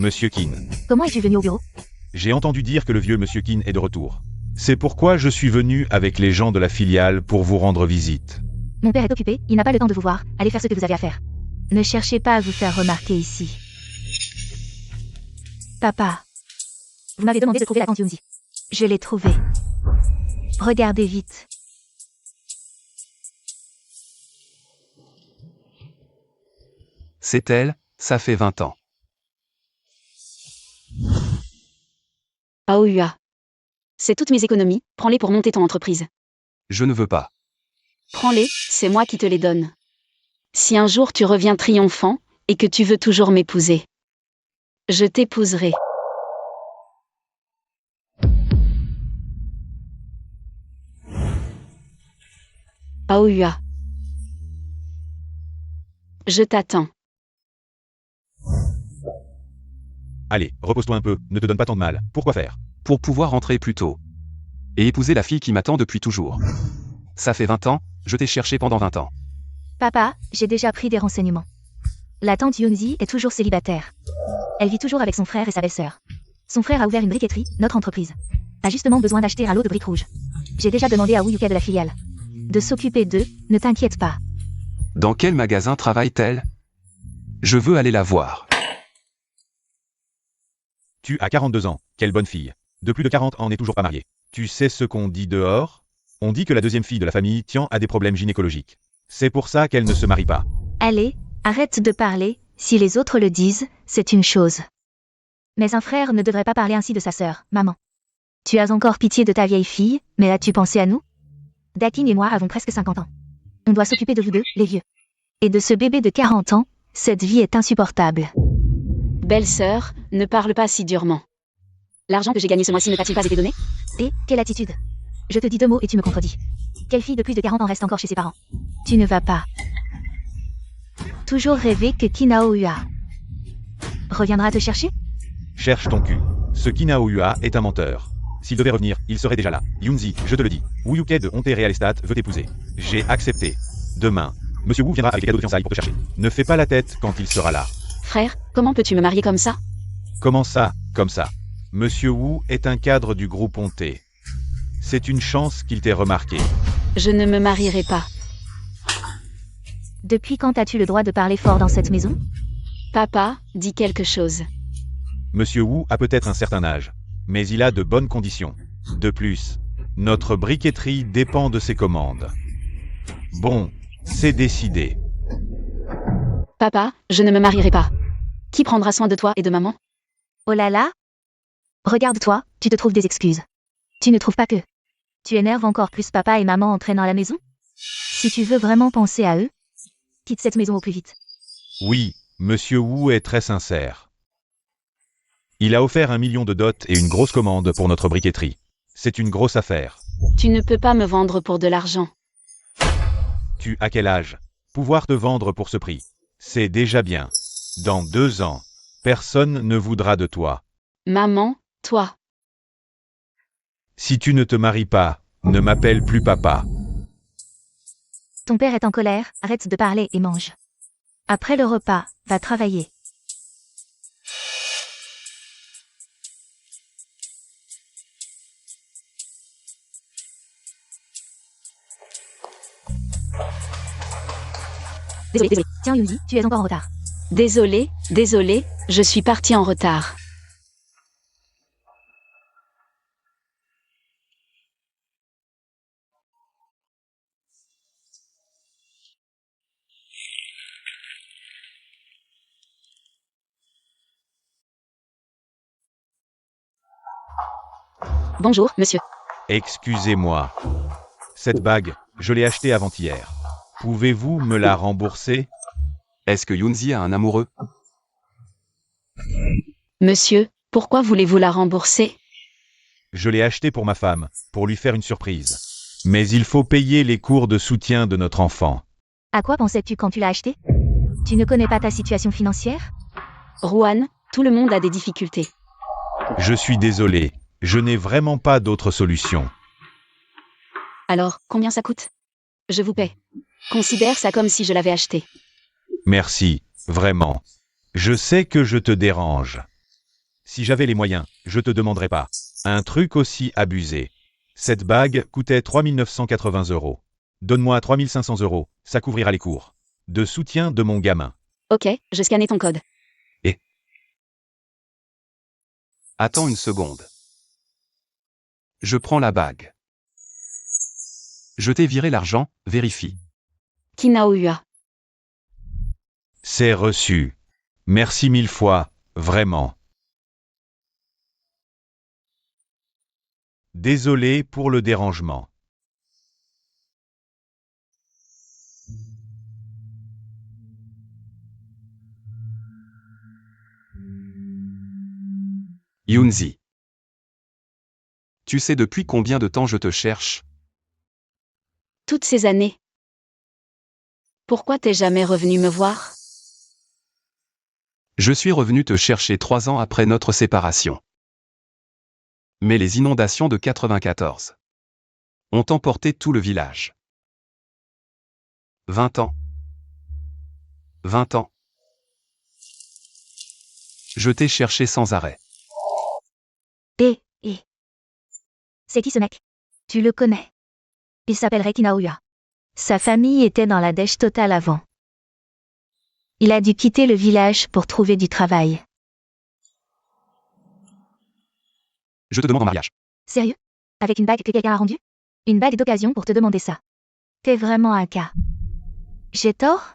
Monsieur Kin. Comment es-tu venu au bureau? J'ai entendu dire que le vieux Monsieur Kin est de retour. C'est pourquoi je suis venu avec les gens de la filiale pour vous rendre visite. Mon père est occupé, il n'a pas le temps de vous voir. Allez faire ce que vous avez à faire. Ne cherchez pas à vous faire remarquer ici. Papa. Vous m'avez demandé de trouver la tante Yunzi. Je l'ai trouvée. Regardez vite. C'est elle, ça fait 20 ans. Aoyua. C'est toutes mes économies, prends-les pour monter ton entreprise. Je ne veux pas. Prends-les, c'est moi qui te les donne. Si un jour tu reviens triomphant, et que tu veux toujours m'épouser, je t'épouserai. Aoyua. Je t'attends. Allez, repose-toi un peu, ne te donne pas tant de mal. Pourquoi faire? Pour pouvoir rentrer plus tôt. Et épouser la fille qui m'attend depuis toujours. Ça fait 20 ans, je t'ai cherché pendant 20 ans. Papa, j'ai déjà pris des renseignements. La tante Yunzi est toujours célibataire. Elle vit toujours avec son frère et sa belle-sœur. Son frère a ouvert une briqueterie, notre entreprise. A justement besoin d'acheter un lot de briques rouges. J'ai déjà demandé à Wu Yuka de la filiale de s'occuper d'eux, ne t'inquiète pas. Dans quel magasin travaille-t-elle? Je veux aller la voir. Tu as 42 ans, quelle bonne fille. De plus de 40 ans n'est toujours pas mariée. Tu sais ce qu'on dit dehors? On dit que la deuxième fille de la famille Tian a des problèmes gynécologiques. C'est pour ça qu'elle ne se marie pas. Allez, arrête de parler, si les autres le disent, c'est une chose. Mais un frère ne devrait pas parler ainsi de sa sœur, maman. Tu as encore pitié de ta vieille fille, mais as-tu pensé à nous? Dakin et moi avons presque 50 ans. On doit s'occuper de vous deux, les vieux. Et de ce bébé de 40 ans, cette vie est insupportable. Belle-sœur, ne parle pas si durement. L'argent que j'ai gagné ce mois-ci ne t'a-t-il pas été donné? Et, quelle attitude? Je te dis 2 mots et tu me contredis. Quelle fille de plus de 40 ans reste encore chez ses parents? Tu ne vas pas. Toujours rêver que Kinaohua reviendra te chercher? Cherche ton cul. Ce Kinaohua est un menteur. S'il devait revenir, il serait déjà là. Yunzi, je te le dis. Wu Yuke de Honte Real Estate veut t'épouser. J'ai accepté. Demain, Monsieur Wu viendra avec des cadeaux de fiançailles pour te chercher. Ne fais pas la tête quand il sera là. Frère, comment peux-tu me marier comme ça? Comment ça, comme ça? Monsieur Wu est un cadre du groupe Honte. C'est une chance qu'il t'ait remarqué. Je ne me marierai pas. Depuis quand as-tu le droit de parler fort dans cette maison? Papa, dis quelque chose. Monsieur Wu a peut-être un certain âge, mais il a de bonnes conditions. De plus, notre briqueterie dépend de ses commandes. Bon, c'est décidé. Papa, je ne me marierai pas. Qui prendra soin de toi et de maman? Oh là là! Regarde-toi, tu te trouves des excuses. Tu ne trouves pas que tu énerves encore plus papa et maman en traînant à la maison? Si tu veux vraiment penser à eux, quitte cette maison au plus vite. Oui, Monsieur Wu est très sincère. Il a offert 1 million de dot et une grosse commande pour notre briqueterie. C'est une grosse affaire. Tu ne peux pas me vendre pour de l'argent. Tu as quel âge? Pouvoir te vendre pour ce prix. C'est déjà bien. Dans 2 ans, personne ne voudra de toi. Maman, toi. Si tu ne te maries pas, ne m'appelle plus papa. Ton père est en colère, arrête de parler et mange. Après le repas, va travailler. Désolé. Tiens Yunzi, tu es encore en retard. Désolé, je suis partie en retard. Bonjour, monsieur. Excusez-moi. Cette bague, je l'ai achetée avant-hier. Pouvez-vous me la rembourser? Est-ce que Yunzi a un amoureux? Monsieur, pourquoi voulez-vous la rembourser? Je l'ai achetée pour ma femme, pour lui faire une surprise. Mais il faut payer les cours de soutien de notre enfant. À quoi pensais-tu quand tu l'as acheté? Tu ne connais pas ta situation financière? Ruan, tout le monde a des difficultés. Je suis désolé, je n'ai vraiment pas d'autre solution. Alors, combien ça coûte? Je vous paie. Considère ça comme si je l'avais acheté. Merci, vraiment. Je sais que je te dérange. Si j'avais les moyens, je te demanderais pas. Un truc aussi abusé. Cette bague coûtait 3 980 €. Donne-moi 3 500 €, ça couvrira les cours de soutien de mon gamin. Ok, je scannais ton code. Attends une seconde. Je prends la bague. Je t'ai viré l'argent, vérifie. Kinaohua. C'est reçu. Merci 1000 fois, vraiment. Désolé pour le dérangement. Yunzi. Tu sais depuis combien de temps je te cherche? Toutes ces années. Pourquoi t'es jamais revenu me voir? Je suis revenu te chercher 3 ans après notre séparation. Mais les inondations de 94 ont emporté tout le village. 20 ans. 20 ans. Je t'ai cherché sans arrêt. C'est qui ce mec? Tu le connais. Il s'appellerait Kinaohua. Sa famille était dans la dèche totale avant. Il a dû quitter le village pour trouver du travail. Je te demande en mariage. Sérieux? Avec une bague que quelqu'un a rendue? Une bague d'occasion pour te demander ça. T'es vraiment un cas. J'ai tort?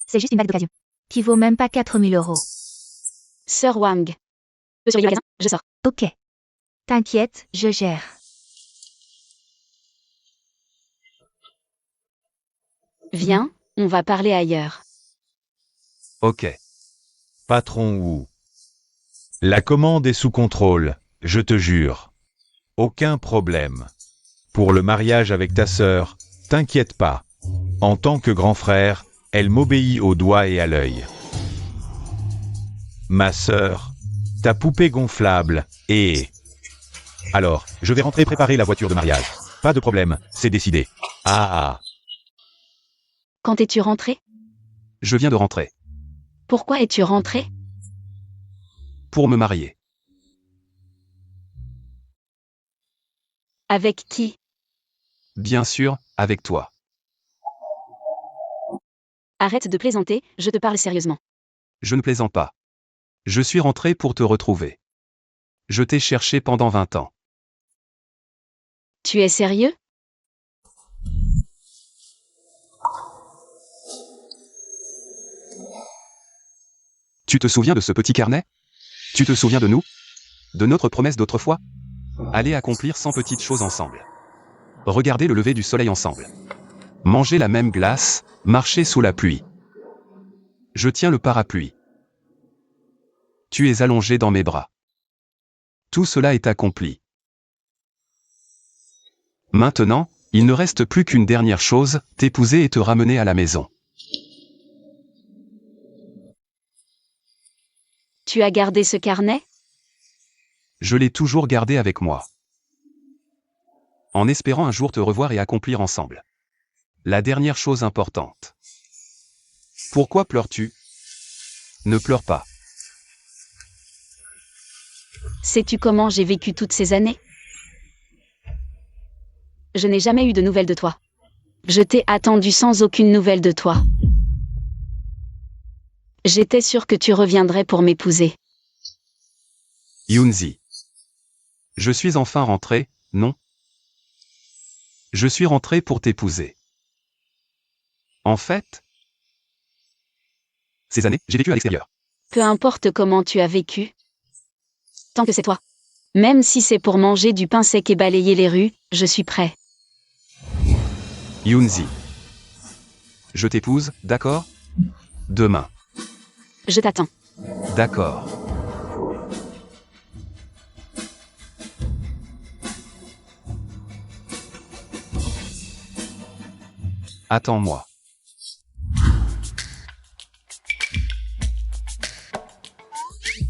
C'est juste une bague d'occasion. Qui vaut même pas 4 000 €. Sœur Wang. Peux surveiller le magasin? Je sors. Ok. T'inquiète, je gère. Viens, on va parler ailleurs. Ok. Patron Wu. La commande est sous contrôle, je te jure. Aucun problème. Pour le mariage avec ta sœur, t'inquiète pas. En tant que grand frère, elle m'obéit au doigt et à l'œil. Ma sœur, ta poupée gonflable, et... Alors, je vais rentrer préparer la voiture de mariage. Pas de problème, c'est décidé. Ah. Quand es-tu rentré? Je viens de rentrer. Pourquoi es-tu rentré? Pour me marier. Avec qui? Bien sûr, avec toi. Arrête de plaisanter, je te parle sérieusement. Je ne plaisante pas. Je suis rentré pour te retrouver. Je t'ai cherché pendant 20 ans. Tu es sérieux? Tu te souviens de ce petit carnet? Tu te souviens de nous? De notre promesse d'autrefois? Aller accomplir 100 petites choses ensemble. Regarder le lever du soleil ensemble. Manger la même glace, marcher sous la pluie. Je tiens le parapluie. Tu es allongé dans mes bras. Tout cela est accompli. Maintenant, il ne reste plus qu'une dernière chose, t'épouser et te ramener à la maison. Tu as gardé ce carnet? Je l'ai toujours gardé avec moi. En espérant un jour te revoir et accomplir ensemble. La dernière chose importante. Pourquoi pleures-tu? Ne pleure pas. Sais-tu comment j'ai vécu toutes ces années? Je n'ai jamais eu de nouvelles de toi. Je t'ai attendu sans aucune nouvelle de toi. J'étais sûre que tu reviendrais pour m'épouser. Yunzi. Je suis enfin rentré, non? Je suis rentré pour t'épouser. En fait, ces années, j'ai vécu à l'extérieur. Peu importe comment tu as vécu. Tant que c'est toi. Même si c'est pour manger du pain sec et balayer les rues, je suis prêt. Yunzi. Je t'épouse, d'accord? Demain. Je t'attends. D'accord. Attends-moi.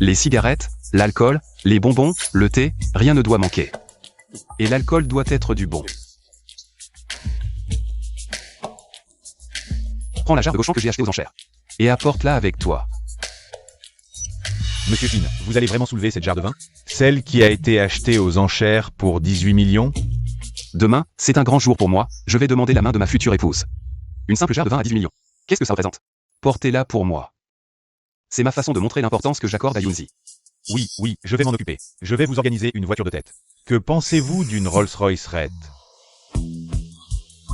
Les cigarettes, l'alcool, les bonbons, le thé, rien ne doit manquer. Et l'alcool doit être du bon. Prends la jarre de cochon que j'ai achetée aux enchères. Et apporte-la avec toi. Monsieur Kin, vous allez vraiment soulever cette jarre de vin? Celle qui a été achetée aux enchères pour 18 millions? Demain, c'est un grand jour pour moi, je vais demander la main de ma future épouse. Une simple jarre de vin à 18 millions. Qu'est-ce que ça représente? Portez-la pour moi. C'est ma façon de montrer l'importance que j'accorde à Yunzi. Oui, je vais m'en occuper. Je vais vous organiser une voiture de tête. Que pensez-vous d'une Rolls-Royce Red?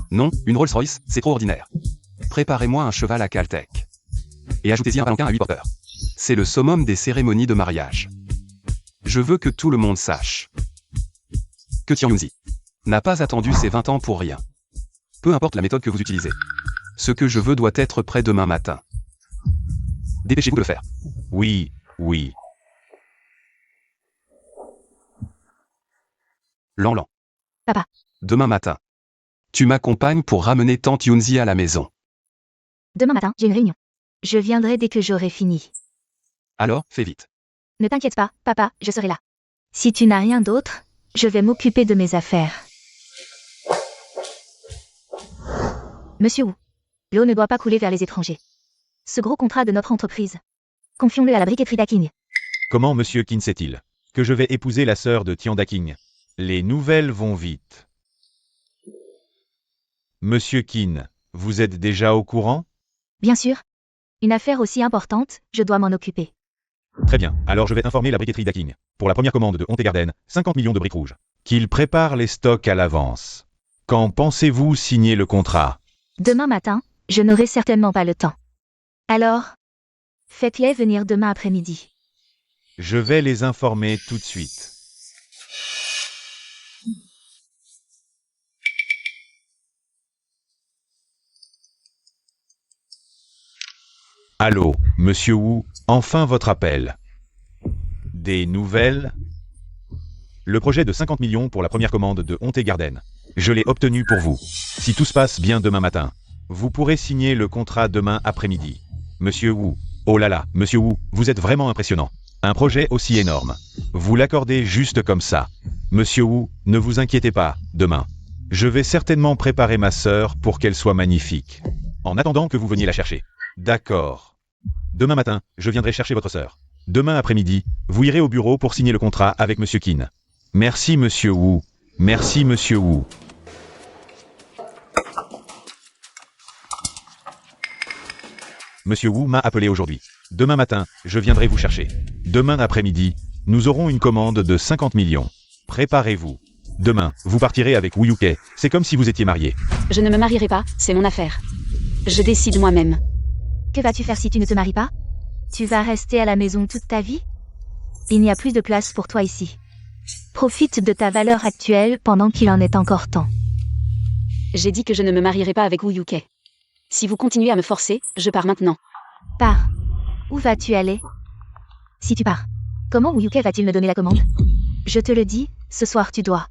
Non, une Rolls-Royce, c'est trop ordinaire. Préparez-moi un cheval à Caltech. Et ajoutez-y un palanquin à 8 porteurs. C'est le summum des cérémonies de mariage. Je veux que tout le monde sache que Tian Yunzi n'a pas attendu ses 20 ans pour rien. Peu importe la méthode que vous utilisez. Ce que je veux doit être prêt demain matin. Dépêchez-vous de le faire. Oui. Lan. Papa. Demain matin. Tu m'accompagnes pour ramener tante Yunzi à la maison. Demain matin, j'ai une réunion. Je viendrai dès que j'aurai fini. Alors, fais vite. Ne t'inquiète pas, papa, je serai là. Si tu n'as rien d'autre, je vais m'occuper de mes affaires. Monsieur Wu, l'eau ne doit pas couler vers les étrangers. Ce gros contrat de notre entreprise, confions-le à la briqueterie d'Aking. Comment Monsieur Kin sait-il que je vais épouser la sœur de Tian Daking? Les nouvelles vont vite. Monsieur Kin, vous êtes déjà au courant? Bien sûr. Une affaire aussi importante, je dois m'en occuper. Très bien, alors je vais informer la briqueterie d'Aking. Pour la première commande de Honte Garden, 50 millions de briques rouges. Qu'ils préparent les stocks à l'avance. Quand pensez-vous signer le contrat? Demain matin, je n'aurai certainement pas le temps. Alors, faites-les venir demain après-midi. Je vais les informer tout de suite. Allô, Monsieur Wu, enfin votre appel. Des nouvelles? Le projet de 50 millions pour la première commande de Honte Garden. Je l'ai obtenu pour vous. Si tout se passe bien demain matin, vous pourrez signer le contrat demain après-midi. Monsieur Wu, oh là là, Monsieur Wu, vous êtes vraiment impressionnant. Un projet aussi énorme. Vous l'accordez juste comme ça. Monsieur Wu, ne vous inquiétez pas, demain. Je vais certainement préparer ma sœur pour qu'elle soit magnifique. En attendant que vous veniez la chercher. D'accord. Demain matin, je viendrai chercher votre sœur. Demain après-midi, vous irez au bureau pour signer le contrat avec Monsieur Kin. Merci Monsieur Wu. Merci Monsieur Wu. Monsieur Wu m'a appelé aujourd'hui. Demain matin, je viendrai vous chercher. Demain après-midi, nous aurons une commande de 50 millions. Préparez-vous. Demain, vous partirez avec Wu Yuke. C'est comme si vous étiez marié. Je ne me marierai pas, c'est mon affaire. Je décide moi-même. Que vas-tu faire si tu ne te maries pas? Tu vas rester à la maison toute ta vie? Il n'y a plus de place pour toi ici. Profite de ta valeur actuelle pendant qu'il en est encore temps. J'ai dit que je ne me marierai pas avec Wu Yuke. Si vous continuez à me forcer, je pars maintenant. Pars. Où vas-tu aller? Si tu pars, comment Wu Yuke va-t-il me donner la commande? Je te le dis, ce soir tu dois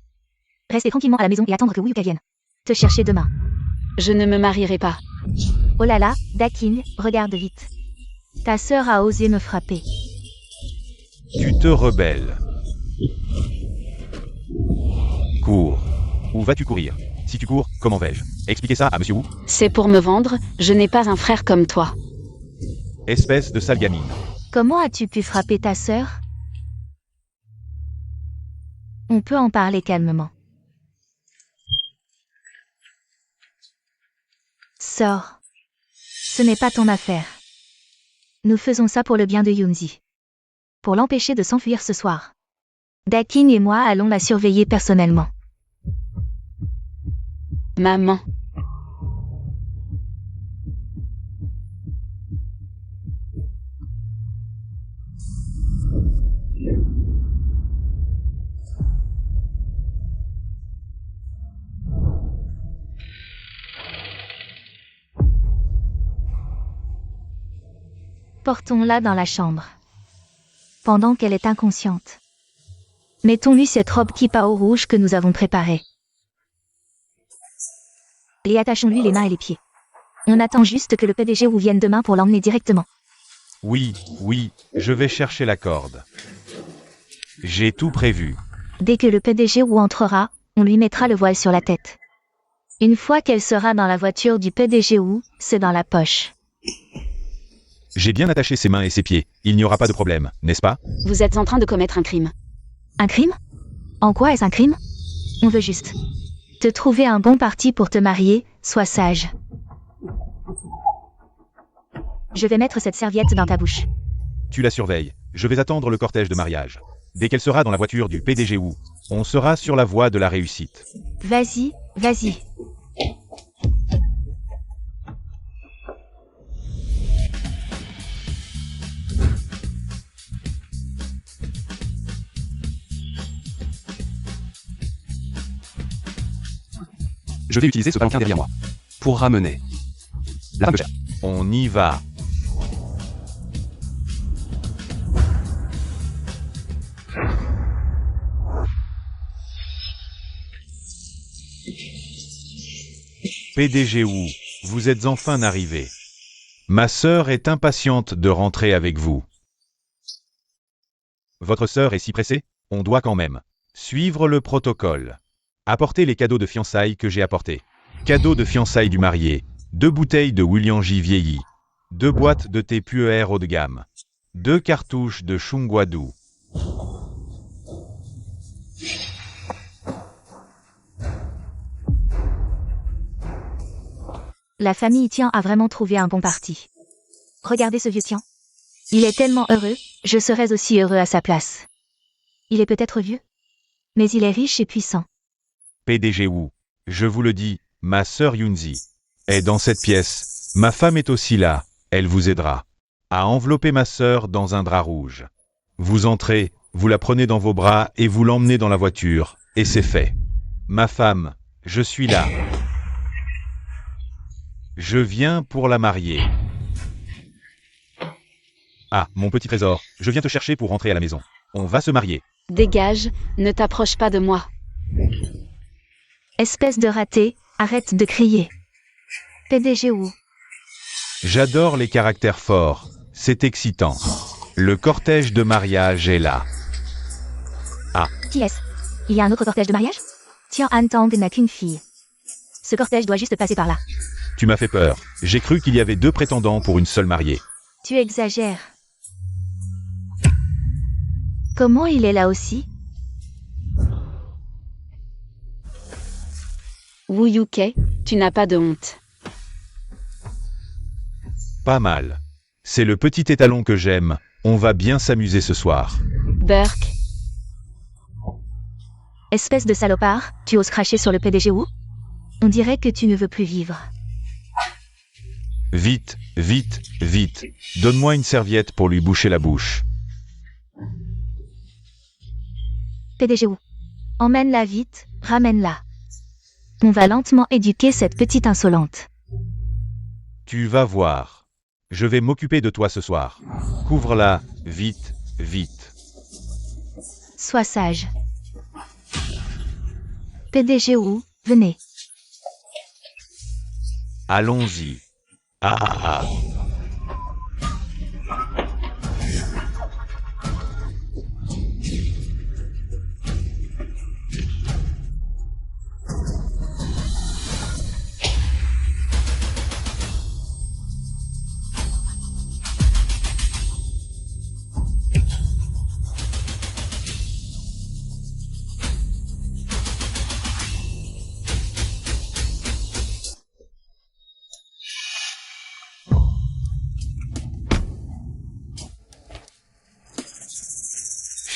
rester tranquillement à la maison et attendre que Wu Yuke vienne te chercher demain. Je ne me marierai pas. Oh là là, Daking, regarde vite. Ta sœur a osé me frapper. Tu te rebelles. Cours. Où vas-tu courir? Si tu cours, comment vais-je expliquer ça à Monsieur Wu? C'est pour me vendre, je n'ai pas un frère comme toi. Espèce de sale gamine. Comment as-tu pu frapper ta sœur? On peut en parler calmement. Sors. Ce n'est pas ton affaire. Nous faisons ça pour le bien de Yunzi. Pour l'empêcher de s'enfuir ce soir. Daking et moi allons la surveiller personnellement. Maman. Portons-la dans la chambre. Pendant qu'elle est inconsciente. Mettons-lui cette robe kipao rouge que nous avons préparée. Et attachons-lui les mains et les pieds. On attend juste que le PDG Wu vienne demain pour l'emmener directement. Oui, je vais chercher la corde. J'ai tout prévu. Dès que le PDG Wu entrera, on lui mettra le voile sur la tête. Une fois qu'elle sera dans la voiture du PDG Wu, c'est dans la poche. J'ai bien attaché ses mains et ses pieds. Il n'y aura pas de problème, n'est-ce pas? Vous êtes en train de commettre un crime. Un crime? En quoi est-ce un crime? On veut juste te trouver un bon parti pour te marier, sois sage. Je vais mettre cette serviette dans ta bouche. Tu la surveilles. Je vais attendre le cortège de mariage. Dès qu'elle sera dans la voiture du PDG Wu, on sera sur la voie de la réussite. Vas-y, vas-y. Je vais utiliser ce palanquin derrière moi. Pour ramener la femme de chair. On y va. PDG Wu, vous êtes enfin arrivé. Ma sœur est impatiente de rentrer avec vous. Votre sœur est si pressée? On doit quand même suivre le protocole. Apportez les cadeaux de fiançailles que j'ai apportés. Cadeaux de fiançailles du marié. 2 bouteilles de Wuliangji vieilli. 2 boîtes de thé puer haut de gamme. 2 cartouches de Chungguadu. La famille Tian a vraiment trouvé un bon parti. Regardez ce vieux Tian. Il est tellement heureux, je serais aussi heureux à sa place. Il est peut-être vieux, mais il est riche et puissant. PDG Wu, je vous le dis, ma sœur Yunzi est dans cette pièce. Ma femme est aussi là, elle vous aidera à envelopper ma sœur dans un drap rouge. Vous entrez, vous la prenez dans vos bras et vous l'emmenez dans la voiture, et c'est fait. Ma femme, je suis là. Je viens pour la marier. Ah, mon petit trésor, je viens te chercher pour rentrer à la maison. On va se marier. Dégage, ne t'approche pas de moi. Espèce de raté, arrête de crier. PDG Wu. J'adore les caractères forts, c'est excitant. Le cortège de mariage est là. Qui est-ce? Il y a un autre cortège de mariage? Tian Han Tang n'a qu'une fille. Ce cortège doit juste passer par là. Tu m'as fait peur. J'ai cru qu'il y avait 2 prétendants pour une seule mariée. Tu exagères. Comment il est là aussi? Wu Yuke, tu n'as pas de honte. Pas mal. C'est le petit étalon que j'aime. On va bien s'amuser ce soir. Burke, Espèce de salopard, tu oses cracher sur le PDG Wu? On dirait que tu ne veux plus vivre. Vite, vite, vite. Donne-moi une serviette pour lui boucher la bouche. PDG Wu. Emmène-la vite, ramène-la. On va lentement éduquer cette petite insolente. Tu vas voir. Je vais m'occuper de toi ce soir. Couvre-la, vite, vite. Sois sage. PDG Wu, venez. Allons-y. Ah ah ah.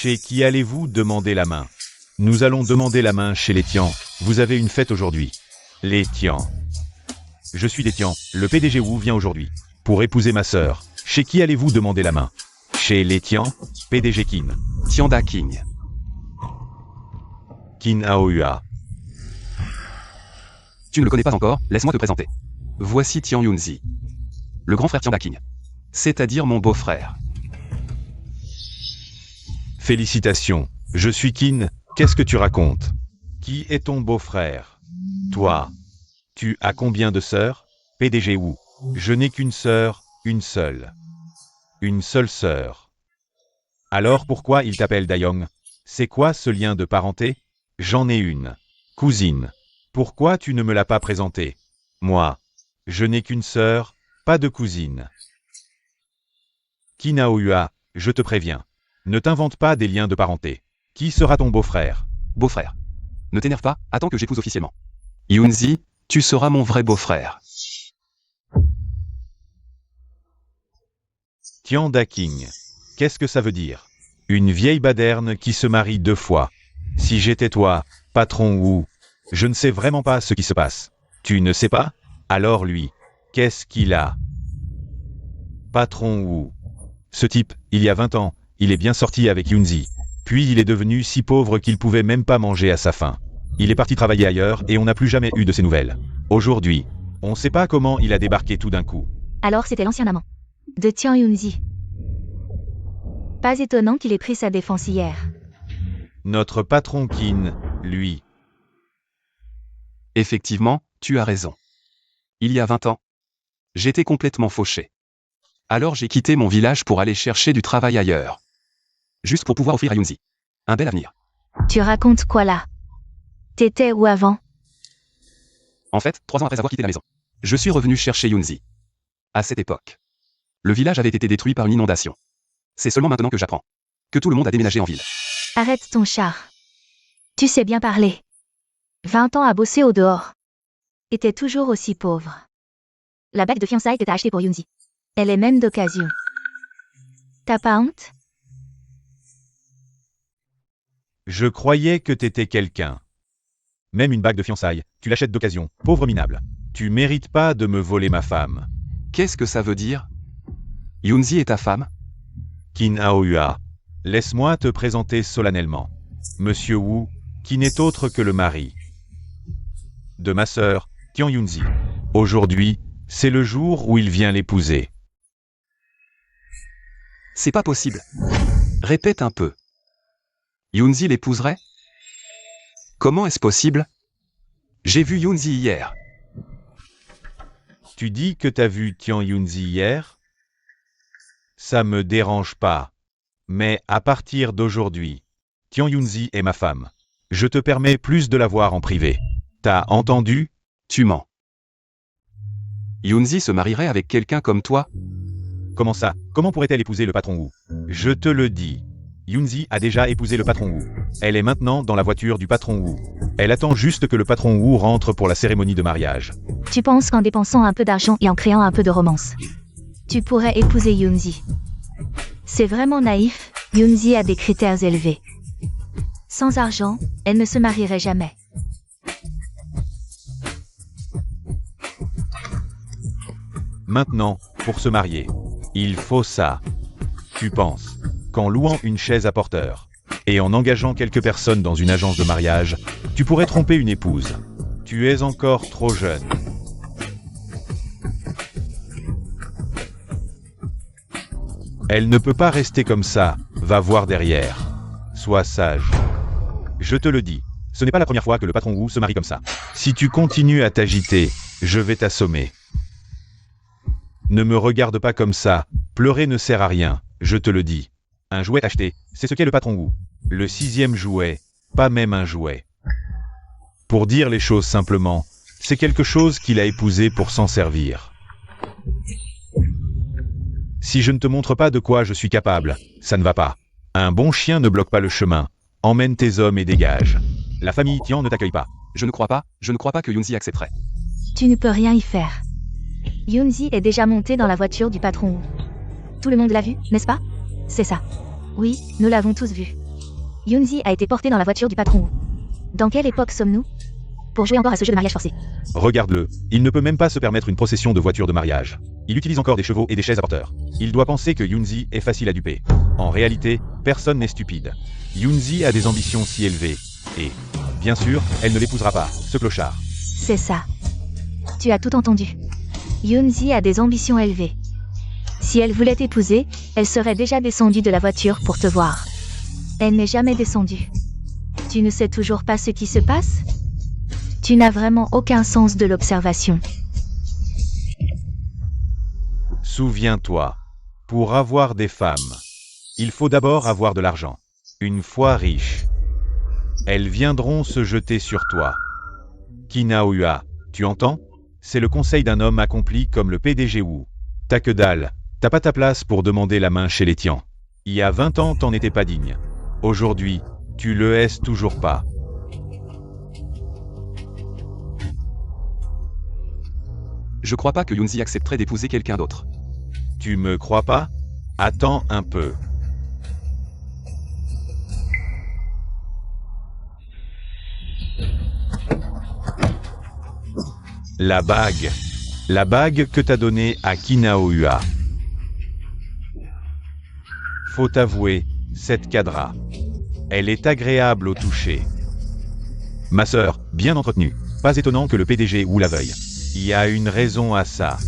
Chez qui allez-vous demander la main? Nous allons demander la main chez les Tian. Vous avez une fête aujourd'hui. Les Tian. Je suis des Tian. Le PDG Wu vient aujourd'hui pour épouser ma sœur. Chez qui allez-vous demander la main? Chez les Tian, PDG Qin. Tianda King. Qin Aohua. Tu ne le connais pas encore, laisse-moi te présenter. Voici Tian Yunzi. Le grand frère Tianda King. C'est-à-dire mon beau-frère. Félicitations. Je suis Qin. Qu'est-ce que tu racontes? Qui est ton beau-frère? Toi. Tu as combien de sœurs? PDG Wu. Je n'ai qu'une sœur, une seule. Une seule sœur. Alors pourquoi il t'appelle Dayong? C'est quoi ce lien de parenté? J'en ai une. Cousine. Pourquoi tu ne me l'as pas présentée? Moi. Je n'ai qu'une sœur, pas de cousine. Kinaohua, je te préviens. Ne t'invente pas des liens de parenté. Qui sera ton beau-frère? Beau-frère. Ne t'énerve pas, attends que j'épouse officiellement. Yunzi, tu seras mon vrai beau-frère. Tian Daking. Qu'est-ce que ça veut dire? Une vieille baderne qui se marie 2 fois. Si j'étais toi, patron Wu, je ne sais vraiment pas ce qui se passe. Tu ne sais pas? Alors lui, qu'est-ce qu'il a? Patron Wu. Ce type, il y a 20 ans, il est bien sorti avec Yunzi. Puis il est devenu si pauvre qu'il pouvait même pas manger à sa faim. Il est parti travailler ailleurs et on n'a plus jamais eu de ses nouvelles. Aujourd'hui, on ne sait pas comment il a débarqué tout d'un coup. Alors c'était l'ancien amant de Tian Yunzi. Pas étonnant qu'il ait pris sa défense hier. Notre patron Qin, lui. Effectivement, tu as raison. Il y a 20 ans, j'étais complètement fauché. Alors j'ai quitté mon village pour aller chercher du travail ailleurs. Juste pour pouvoir offrir à Yunzi un bel avenir. Tu racontes quoi là? T'étais où avant? En fait, 3 ans après avoir quitté la maison, je suis revenu chercher Yunzi. À cette époque, le village avait été détruit par une inondation. C'est seulement maintenant que j'apprends que tout le monde a déménagé en ville. Arrête ton char. Tu sais bien parler. 20 ans à bosser au dehors. Et t'es toujours aussi pauvre. La bague de fiançailles que t'as achetée pour Yunzi. Elle est même d'occasion. T'as pas honte? Je croyais que t'étais quelqu'un. Même une bague de fiançailles, tu l'achètes d'occasion, pauvre minable. Tu mérites pas de me voler ma femme. Qu'est-ce que ça veut dire? Yunzi est ta femme? Kinaohua, laisse-moi te présenter solennellement. Monsieur Wu, qui n'est autre que le mari de ma sœur, Tian Yunzi. Aujourd'hui, c'est le jour où il vient l'épouser. C'est pas possible. Répète un peu. Yunzi l'épouserait? Comment est-ce possible? J'ai vu Yunzi hier. Tu dis que t'as vu Tian Yunzi hier? Ça me dérange pas. Mais à partir d'aujourd'hui, Tian Yunzi est ma femme. Je te permets plus de la voir en privé. T'as entendu? Tu mens. Yunzi se marierait avec quelqu'un comme toi? Comment ça? Comment pourrait-elle épouser le patron Wu? Je te le dis. Yunzi a déjà épousé le patron Wu. Elle est maintenant dans la voiture du patron Wu. Elle attend juste que le patron Wu rentre pour la cérémonie de mariage. Tu penses qu'en dépensant un peu d'argent et en créant un peu de romance, tu pourrais épouser Yunzi? C'est vraiment naïf, Yunzi a des critères élevés. Sans argent, elle ne se marierait jamais. Maintenant, pour se marier, il faut ça. Tu penses qu'en louant une chaise à porteur et en engageant quelques personnes dans une agence de mariage, tu pourrais tromper une épouse. Tu es encore trop jeune. Elle ne peut pas rester comme ça, va voir derrière. Sois sage. Je te le dis, ce n'est pas la première fois que le patron Wu se marie comme ça. Si tu continues à t'agiter, je vais t'assommer. Ne me regarde pas comme ça, pleurer ne sert à rien, je te le dis. Un jouet acheté, c'est ce qu'est le patron Wu. Le 6e jouet, pas même un jouet. Pour dire les choses simplement, c'est quelque chose qu'il a épousé pour s'en servir. Si je ne te montre pas de quoi je suis capable, ça ne va pas. Un bon chien ne bloque pas le chemin. Emmène tes hommes et dégage. La famille Tian ne t'accueille pas. Je ne crois pas que Yunzi accepterait. Tu ne peux rien y faire. Yunzi est déjà monté dans la voiture du patron Wu. Tout le monde l'a vu, n'est-ce pas? C'est ça. Oui, nous l'avons tous vu. Yunzi a été porté dans la voiture du patron Wu. Dans quelle époque sommes-nous? Pour jouer encore à ce jeu de mariage forcé. Regarde-le, il ne peut même pas se permettre une procession de voitures de mariage. Il utilise encore des chevaux et des chaises à porteurs. Il doit penser que Yunzi est facile à duper. En réalité, personne n'est stupide. Yunzi a des ambitions si élevées. Et, bien sûr, elle ne l'épousera pas, ce clochard. C'est ça. Tu as tout entendu. Yunzi a des ambitions élevées. Si elle voulait t'épouser, elle serait déjà descendue de la voiture pour te voir. Elle n'est jamais descendue. Tu ne sais toujours pas ce qui se passe? Tu n'as vraiment aucun sens de l'observation. Souviens-toi, pour avoir des femmes, il faut d'abord avoir de l'argent. Une fois riche, elles viendront se jeter sur toi. Kinaohua, tu entends? C'est le conseil d'un homme accompli comme le PDG Wu. T'as que dalle, T'as pas ta place pour demander la main chez les Tians. Il y a 20 ans, t'en étais pas digne. Aujourd'hui, tu le es toujours pas. Je crois pas que Yunzi accepterait d'épouser quelqu'un d'autre. Tu me crois pas? Attends un peu. La bague. La bague que t'as donnée à Kinaohua. Faut avouer, cette cadra. Elle est agréable au toucher. Ma sœur, bien entretenue. Pas étonnant que le PDG ou la veuille. Il y a une raison à ça.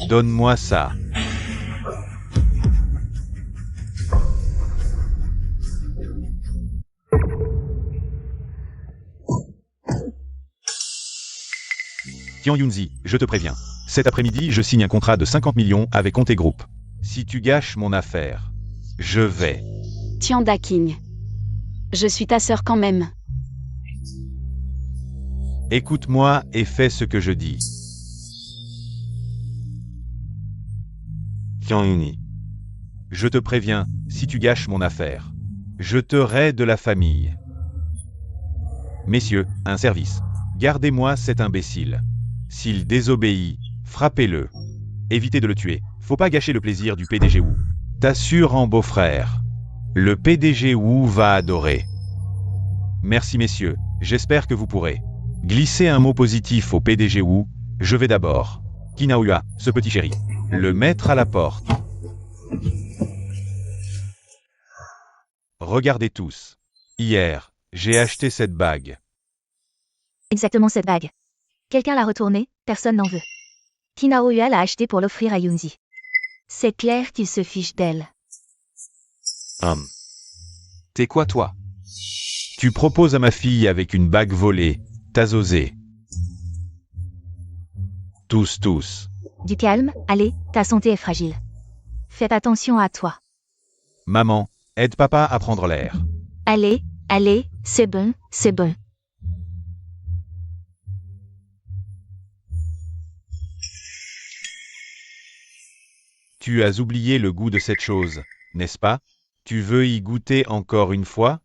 Donne-moi ça. Tian Yunzi, je te préviens. Cet après-midi, je signe un contrat de 50 millions avec Conte Group. Si tu gâches mon affaire, je vais. Tian Daking. Je suis ta sœur quand même. Écoute-moi et fais ce que je dis. Tian Yuni. Je te préviens, si tu gâches mon affaire, je te raie de la famille. Messieurs, un service. Gardez-moi cet imbécile. S'il désobéit, frappez-le. Évitez de le tuer. Faut pas gâcher le plaisir du PDG Wu. T'assure en beau-frère. Le PDG Wu va adorer. Merci messieurs, j'espère que vous pourrez. Glisser un mot positif au PDG Wu, je vais d'abord. Kinaohua, ce petit chéri. Le mettre à la porte. Regardez tous. Hier, j'ai acheté cette bague. Exactement cette bague. Quelqu'un l'a retournée, personne n'en veut. Kinaohua l'a achetée pour l'offrir à Yunzi. C'est clair qu'il se fiche d'elle. T'es quoi toi? Tu proposes à ma fille avec une bague volée. T'as osé. Tous. Du calme, allez, ta santé est fragile. Faites attention à toi. Maman, aide papa à prendre l'air. Allez, c'est bon, c'est bon. Tu as oublié le goût de cette chose, n'est-ce pas? Tu veux y goûter encore une fois?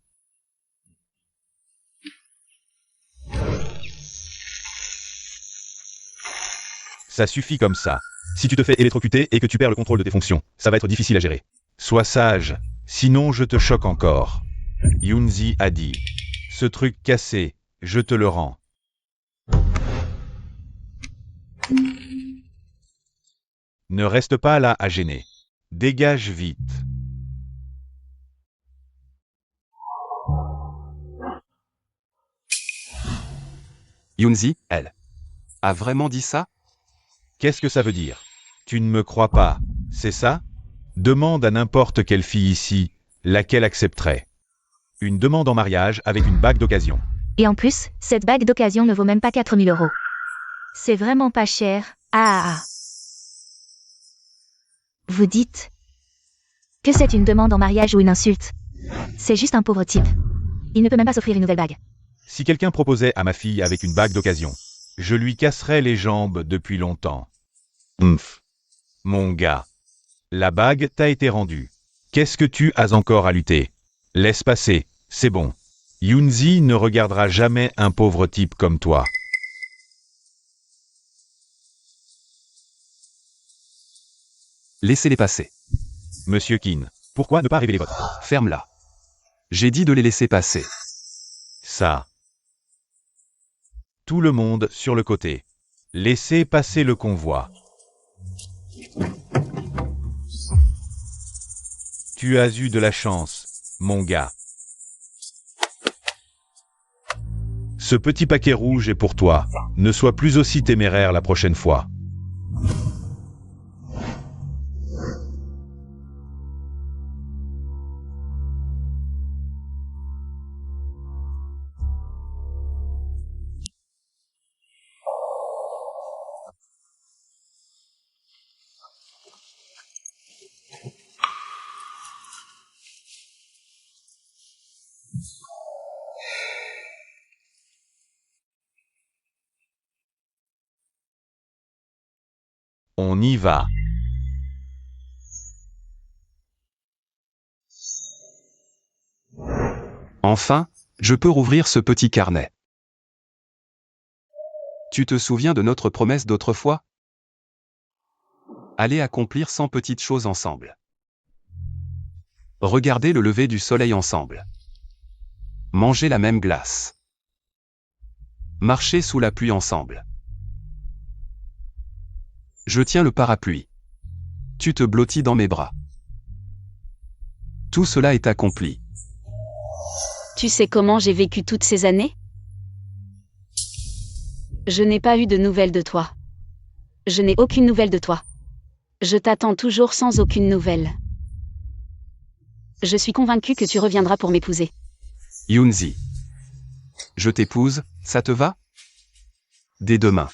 Ça suffit comme ça. Si tu te fais électrocuter et que tu perds le contrôle de tes fonctions, ça va être difficile à gérer. Sois sage, sinon je te choque encore. Yunzi a dit. Ce truc cassé, je te le rends. Ne reste pas là à gêner. Dégage vite. Yunzi, elle, a vraiment dit ça? Qu'est-ce que ça veut dire? Tu ne me crois pas, c'est ça? Demande à n'importe quelle fille ici, laquelle accepterait. Une demande en mariage avec une bague d'occasion. Et en plus, cette bague d'occasion ne vaut même pas 4000 €. C'est vraiment pas cher. Ah. Vous dites que c'est une demande en mariage ou une insulte. C'est juste un pauvre type. Il ne peut même pas s'offrir une nouvelle bague. Si quelqu'un proposait à ma fille avec une bague d'occasion, je lui casserais les jambes depuis longtemps. Mon gars. La bague t'a été rendue. Qu'est-ce que tu as encore à lutter? Laisse passer, c'est bon. Yunzi ne regardera jamais un pauvre type comme toi. Laissez-les passer. Monsieur Qin, pourquoi ne pas révéler votre... Ferme-la. J'ai dit de les laisser passer. Ça. Tout le monde sur le côté. Laissez passer le convoi. Tu as eu de la chance, mon gars. Ce petit paquet rouge est pour toi. Ne sois plus aussi téméraire la prochaine fois. On y va. Enfin, je peux rouvrir ce petit carnet. Tu te souviens de notre promesse d'autrefois? Aller accomplir 100 petites choses ensemble. Regarder le lever du soleil ensemble. Manger la même glace. Marcher sous la pluie ensemble. Je tiens le parapluie. Tu te blottis dans mes bras. Tout cela est accompli. Tu sais comment j'ai vécu toutes ces années? Je n'ai pas eu de nouvelles de toi. Je n'ai aucune nouvelle de toi. Je t'attends toujours sans aucune nouvelle. Je suis convaincue que tu reviendras pour m'épouser. Younzi. Je t'épouse, ça te va? Dès demain.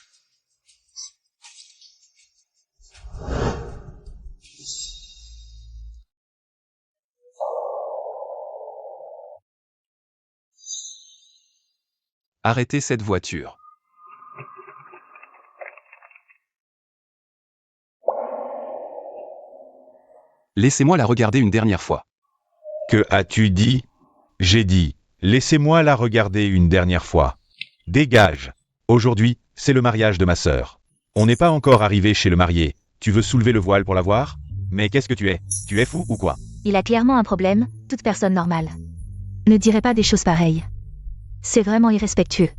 Arrêtez cette voiture. Laissez-moi la regarder une dernière fois. Que as-tu dit? J'ai dit, laissez-moi la regarder une dernière fois. Dégage. Aujourd'hui, c'est le mariage de ma sœur. On n'est pas encore arrivé chez le marié. Tu veux soulever le voile pour la voir? Mais qu'est-ce que tu es? Tu es fou ou quoi? Il a clairement un problème, toute personne normale ne dirait pas des choses pareilles. C'est vraiment irrespectueux.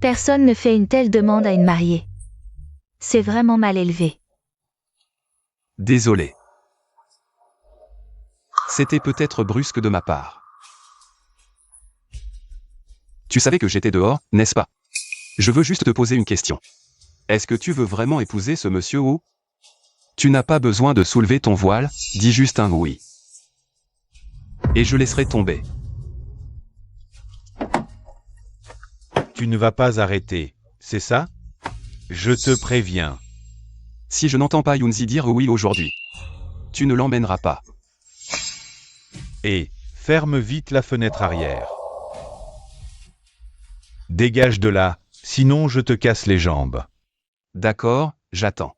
Personne ne fait une telle demande à une mariée. C'est vraiment mal élevé. Désolé. C'était peut-être brusque de ma part. Tu savais que j'étais dehors, n'est-ce pas? Je veux juste te poser une question. Est-ce que tu veux vraiment épouser ce monsieur ou? Tu n'as pas besoin de soulever ton voile, dis juste un oui. Et je laisserai tomber. Tu ne vas pas arrêter, c'est ça? Je te préviens. Si je n'entends pas Younzi dire oui aujourd'hui, tu ne l'emmèneras pas. Et, ferme vite la fenêtre arrière. Dégage de là, sinon je te casse les jambes. D'accord, j'attends.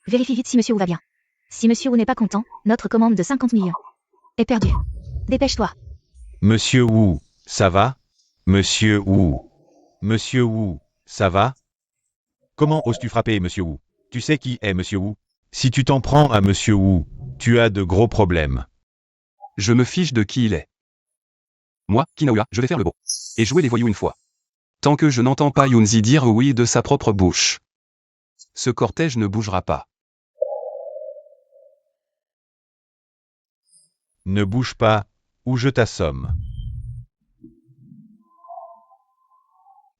Vérifie vite si Monsieur Wu va bien. Si Monsieur Wu n'est pas content, notre commande de 50 millions est perdue. Dépêche-toi. Monsieur Wu, ça va? Monsieur Wu. Monsieur Wu, ça va? Comment oses-tu frapper Monsieur Wu? Tu sais qui est Monsieur Wu? Si tu t'en prends à Monsieur Wu, tu as de gros problèmes. Je me fiche de qui il est. Moi, Kinaoya, je vais faire le beau. Et jouer les voyous une fois. Tant que je n'entends pas Younzi dire oui de sa propre bouche. Ce cortège ne bougera pas. Ne bouge pas, ou je t'assomme.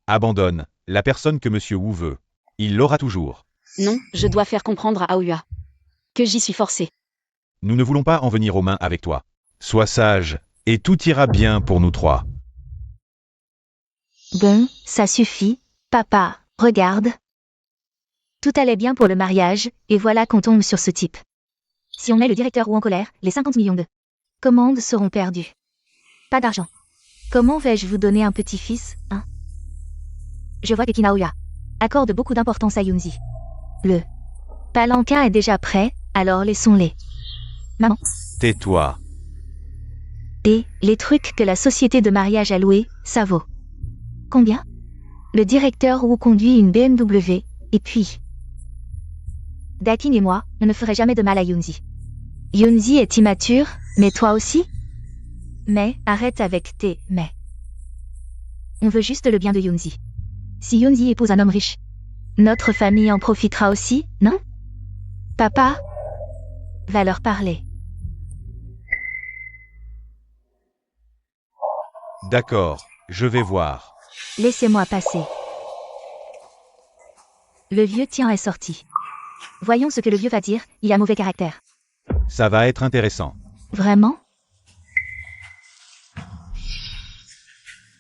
Abandonne, la personne que Monsieur Wu veut. Il l'aura toujours. Non, je dois faire comprendre à Aoyua que j'y suis forcée. Nous ne voulons pas en venir aux mains avec toi. Sois sage, et tout ira bien pour nous trois. Bon, ça suffit. Papa, regarde. Tout allait bien pour le mariage, et voilà qu'on tombe sur ce type. Si on met le directeur Wu en colère, les 50 millions de commandes seront perdues. Pas d'argent. Comment vais-je vous donner un petit-fils, hein? Je vois que Kinaoya accorde beaucoup d'importance à Younzi. Le palanquin est déjà prêt, alors laissons-les. Maman. Tais-toi. Et les trucs que la société de mariage a loués, ça vaut combien? Le directeur Wu conduit une BMW, et puis... Dakin et moi, on ne ferait jamais de mal à Younzi. Younzi est immature, mais toi aussi? Mais, arrête avec tes « mais ». On veut juste le bien de Younzi. Si Younzi épouse un homme riche, notre famille en profitera aussi, non? Papa va leur parler. D'accord, je vais voir. Laissez-moi passer. Le vieux tien est sorti. Voyons ce que le vieux va dire, il a mauvais caractère. Ça va être intéressant. Vraiment?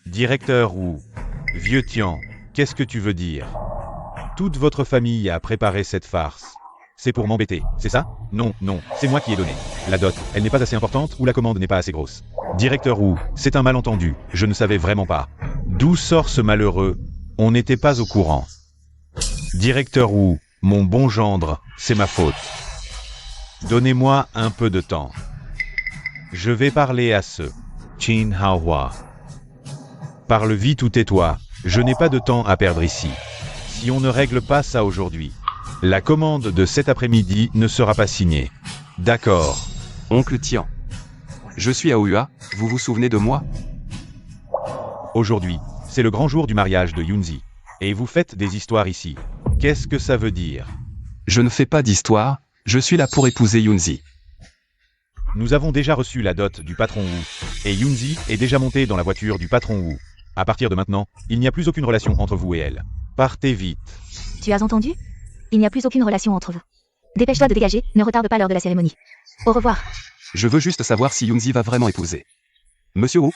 Directeur Wu, vieux Tian, qu'est-ce que tu veux dire? Toute votre famille a préparé cette farce. C'est pour m'embêter, c'est ça? Non, non, c'est moi qui ai donné. La dot, elle n'est pas assez importante ou la commande n'est pas assez grosse. Directeur Wu, c'est un malentendu, je ne savais vraiment pas. D'où sort ce malheureux? On n'était pas au courant. Directeur Wu, mon bon gendre, c'est ma faute. Donnez-moi un peu de temps. Je vais parler à ce Qin Haohua. Parle vite ou tais-toi, je n'ai pas de temps à perdre ici. Si on ne règle pas ça aujourd'hui, la commande de cet après-midi ne sera pas signée. D'accord. Oncle Tian. Je suis Aohua, vous vous souvenez de moi? Aujourd'hui, c'est le grand jour du mariage de Yunzi. Et vous faites des histoires ici. Qu'est-ce que ça veut dire? Je ne fais pas d'histoire, je suis là pour épouser Yunzi. Nous avons déjà reçu la dot du patron Wu. Et Yunzi est déjà monté dans la voiture du patron Wu. À partir de maintenant, il n'y a plus aucune relation entre vous et elle. Partez vite. Tu as entendu? Il n'y a plus aucune relation entre vous. Dépêche-toi de dégager, ne retarde pas l'heure de la cérémonie. Au revoir. Je veux juste savoir si Yunzi va vraiment épouser Monsieur Wu.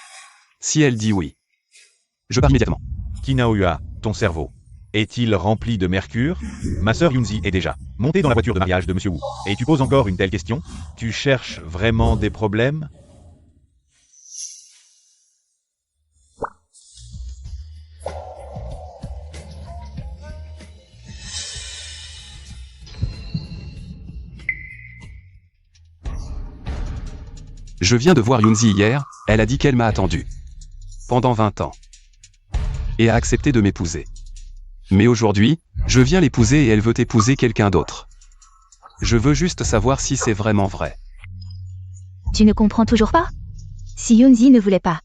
Si elle dit oui, je pars immédiatement. Qin Haohua, ton cerveau est-il rempli de mercure? Ma sœur Yunzi est déjà montée dans la voiture de mariage de Monsieur Wu. Et tu poses encore une telle question? Tu cherches vraiment des problèmes? Je viens de voir Yunzi hier, elle a dit qu'elle m'a attendu. Pendant 20 ans. Et a accepté de m'épouser. Mais aujourd'hui, je viens l'épouser et elle veut épouser quelqu'un d'autre. Je veux juste savoir si c'est vraiment vrai. Tu ne comprends toujours pas? Si Yunzi ne voulait pas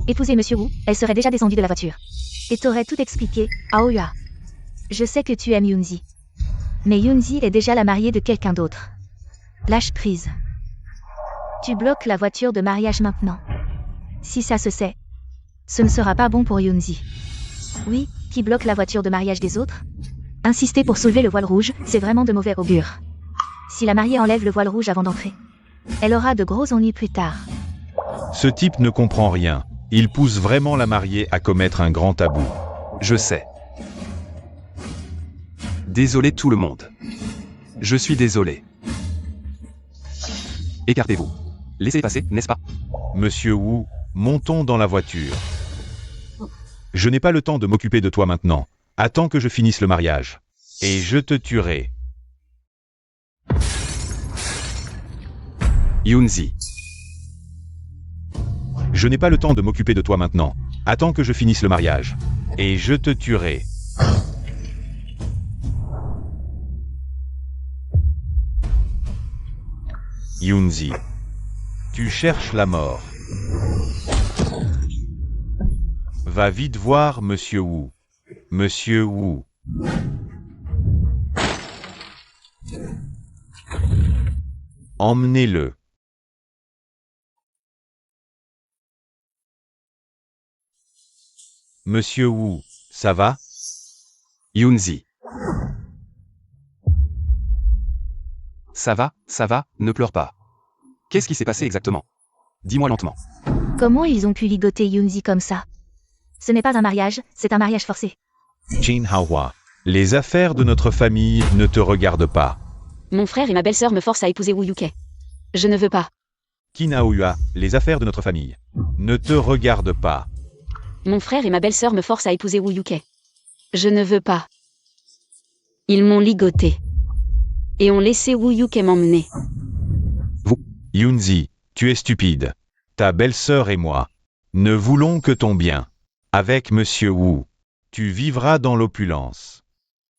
épouser Monsieur Wu, elle serait déjà descendue de la voiture. Et t'aurait tout expliqué, Aohua. Je sais que tu aimes Yunzi. Mais Yunzi est déjà la mariée de quelqu'un d'autre. Lâche prise. Tu bloques la voiture de mariage maintenant. Si ça se sait, ce ne sera pas bon pour Yunzi. Oui, qui bloque la voiture de mariage des autres? Insister pour soulever le voile rouge, c'est vraiment de mauvais augure. Si la mariée enlève le voile rouge avant d'entrer, elle aura de gros ennuis plus tard. Ce type ne comprend rien. Il pousse vraiment la mariée à commettre un grand tabou. Je sais. Désolé tout le monde. Je suis désolé. Écartez-vous. Laissez passer, n'est-ce pas? Monsieur Wu, montons dans la voiture. Je n'ai pas le temps de m'occuper de toi maintenant. Attends que je finisse le mariage. Et je te tuerai. Yunzi. Je n'ai pas le temps de m'occuper de toi maintenant. Attends que je finisse le mariage. Et je te tuerai. Yunzi. Tu cherches la mort. Va vite voir Monsieur Wu. Monsieur Wu. Emmenez-le. Monsieur Wu, ça va? Yunzi. Ça va, ne pleure pas. Qu'est-ce qui s'est passé exactement? Dis-moi lentement. Comment ils ont pu ligoter Yunzi comme ça? Ce n'est pas un mariage, c'est un mariage forcé. Qin Haohua, les affaires de notre famille ne te regardent pas. Mon frère et ma belle-sœur me forcent à épouser Wu Yuke. Je ne veux pas. Qin Haohua, les affaires de notre famille ne te regardent pas. Mon frère et ma belle-sœur me forcent à épouser Wu Yuke. Je ne veux pas. Ils m'ont ligoté. Et ont laissé Wu Yuke m'emmener. Yunzi, tu es stupide. Ta belle-sœur et moi ne voulons que ton bien. Avec Monsieur Wu, tu vivras dans l'opulence.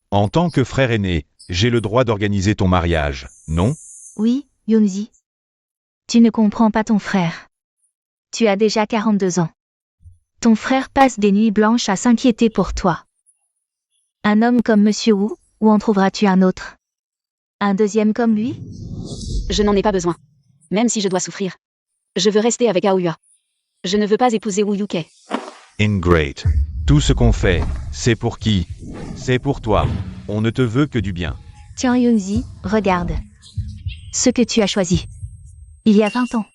En tant que frère aîné, j'ai le droit d'organiser ton mariage, non? Oui, Yunzi. Tu ne comprends pas ton frère. Tu as déjà 42 ans. Ton frère passe des nuits blanches à s'inquiéter pour toi. Un homme comme Monsieur Wu, où en trouveras-tu un autre? Un deuxième comme lui? Je n'en ai pas besoin. Même si je dois souffrir. Je veux rester avec Aohua. Je ne veux pas épouser Wu Yuke. Ingrate. Tout ce qu'on fait, c'est pour qui? C'est pour toi. On ne te veut que du bien. Tiens Yunzi, regarde. Ce que tu as choisi. Il y a 20 ans.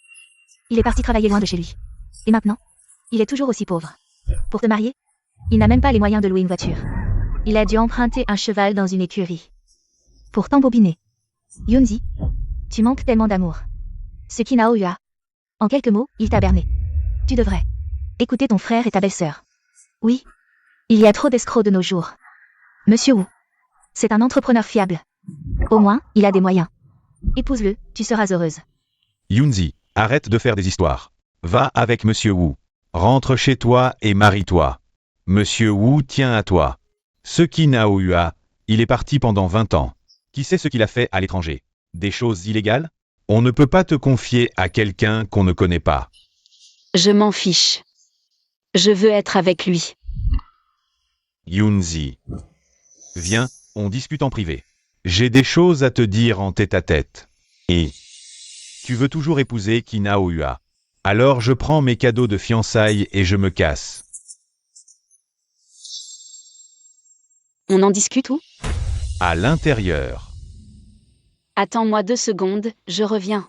Il est parti travailler loin de chez lui. Et maintenant, il est toujours aussi pauvre. Pour te marier, il n'a même pas les moyens de louer une voiture. Il a dû emprunter un cheval dans une écurie. Pour t'embobiner, Yunzi, tu manques tellement d'amour. Ce qui n'a eu. En quelques mots, il t'a berné. Tu devrais écouter ton frère et ta belle-sœur. Oui. Il y a trop d'escrocs de nos jours. Monsieur Wu. C'est un entrepreneur fiable. Au moins, il a des moyens. Épouse-le, tu seras heureuse. Yunzi, arrête de faire des histoires. Va avec Monsieur Wu. Rentre chez toi et marie-toi. Monsieur Wu tient à toi. Ce qui n'a eu, il est parti pendant 20 ans. Qui sait ce qu'il a fait à l'étranger? Des choses illégales? On ne peut pas te confier à quelqu'un qu'on ne connaît pas. Je m'en fiche. Je veux être avec lui. Yunzi. Viens, on discute en privé. J'ai des choses à te dire en tête-à-tête. Et tu veux toujours épouser Kina Oua. Alors je prends mes cadeaux de fiançailles et je me casse. On en discute où? À l'intérieur. Attends-moi 2 secondes, je reviens.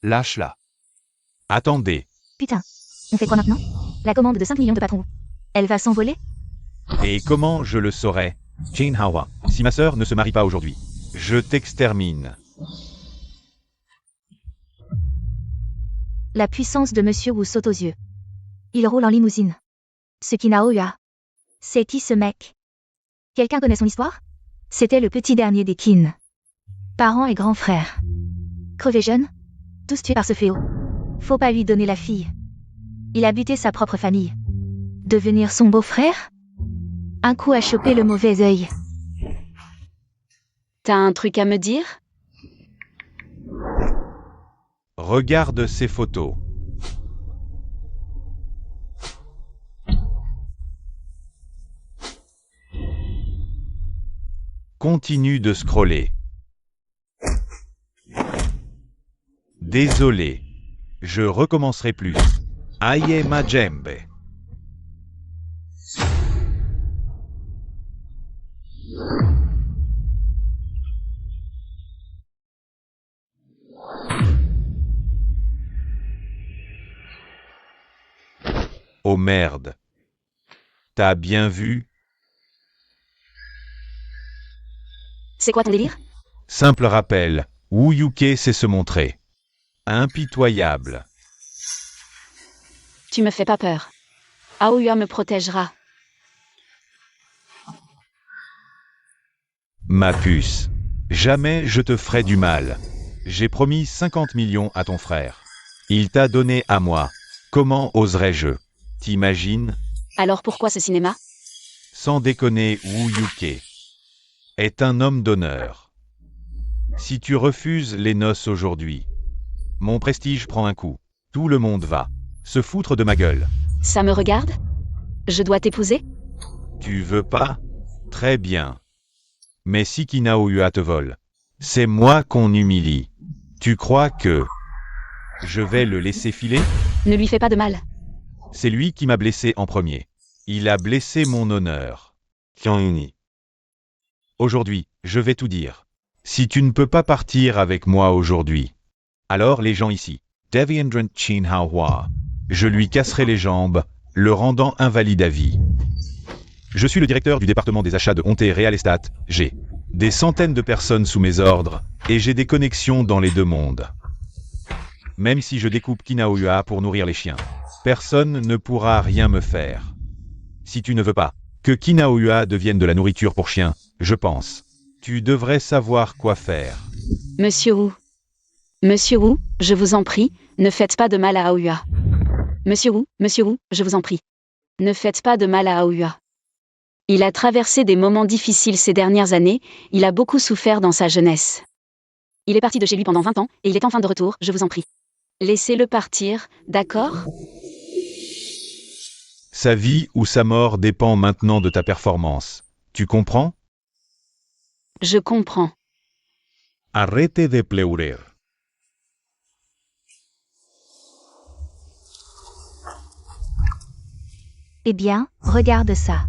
Lâche-la. Attendez. Putain. On fait quoi maintenant? La commande de 5 millions de patrons. Elle va s'envoler? Et comment je le saurais? Jin Hawa, si ma sœur ne se marie pas aujourd'hui, je t'extermine. La puissance de Monsieur Wu saute aux yeux. Il roule en limousine. Ce qui n'a eu. C'est qui ce mec? Quelqu'un connaît son histoire? C'était le petit dernier des Qin. Parents et grands frères. Crevé jeune? Tous tués par ce fléau. Faut pas lui donner la fille. Il a buté sa propre famille. Devenir son beau-frère? Un coup à choper le mauvais œil. T'as un truc à me dire? Regarde ces photos. Continue de scroller. Désolé. Je recommencerai plus. Aye ma djembe. Oh merde. T'as bien vu? C'est quoi ton délire? Simple rappel, Wu Yuke sait se montrer. Impitoyable. Tu me fais pas peur. Aoya me protégera. Ma puce. Jamais je te ferai du mal. J'ai promis 50 millions à ton frère. Il t'a donné à moi. Comment oserais-je? T'imagines? Alors pourquoi ce cinéma? Sans déconner, Wu Yuke est un homme d'honneur. Si tu refuses les noces aujourd'hui, mon prestige prend un coup. Tout le monde va se foutre de ma gueule. Ça me regarde? Je dois t'épouser? Tu veux pas? Très bien. Mais si Kina Oua te vole, c'est moi qu'on humilie. Tu crois que je vais le laisser filer? Ne lui fais pas de mal. C'est lui qui m'a blessé en premier. Il a blessé mon honneur. Kyung-ni. Aujourd'hui, je vais tout dire. Si tu ne peux pas partir avec moi aujourd'hui, alors les gens ici, Deviendran Chin Hwa, je lui casserai les jambes, le rendant invalide à vie. Je suis le directeur du département des achats de Honté Real Estate. J'ai des centaines de personnes sous mes ordres, et j'ai des connexions dans les deux mondes. Même si je découpe Kina Oua pour nourrir les chiens, personne ne pourra rien me faire. Si tu ne veux pas que Kina Oua devienne de la nourriture pour chiens, je pense, tu devrais savoir quoi faire. Monsieur Wu. Monsieur Wu, je vous en prie, ne faites pas de mal à Aoya. Monsieur Wu, je vous en prie. Ne faites pas de mal à Aoya. Il a traversé des moments difficiles ces dernières années, il a beaucoup souffert dans sa jeunesse. Il est parti de chez lui pendant 20 ans, et il est enfin de retour, je vous en prie. Laissez-le partir, d'accord? Sa vie ou sa mort dépend maintenant de ta performance. Tu comprends? Je comprends. Arrête de pleurer. Eh bien, regarde ça.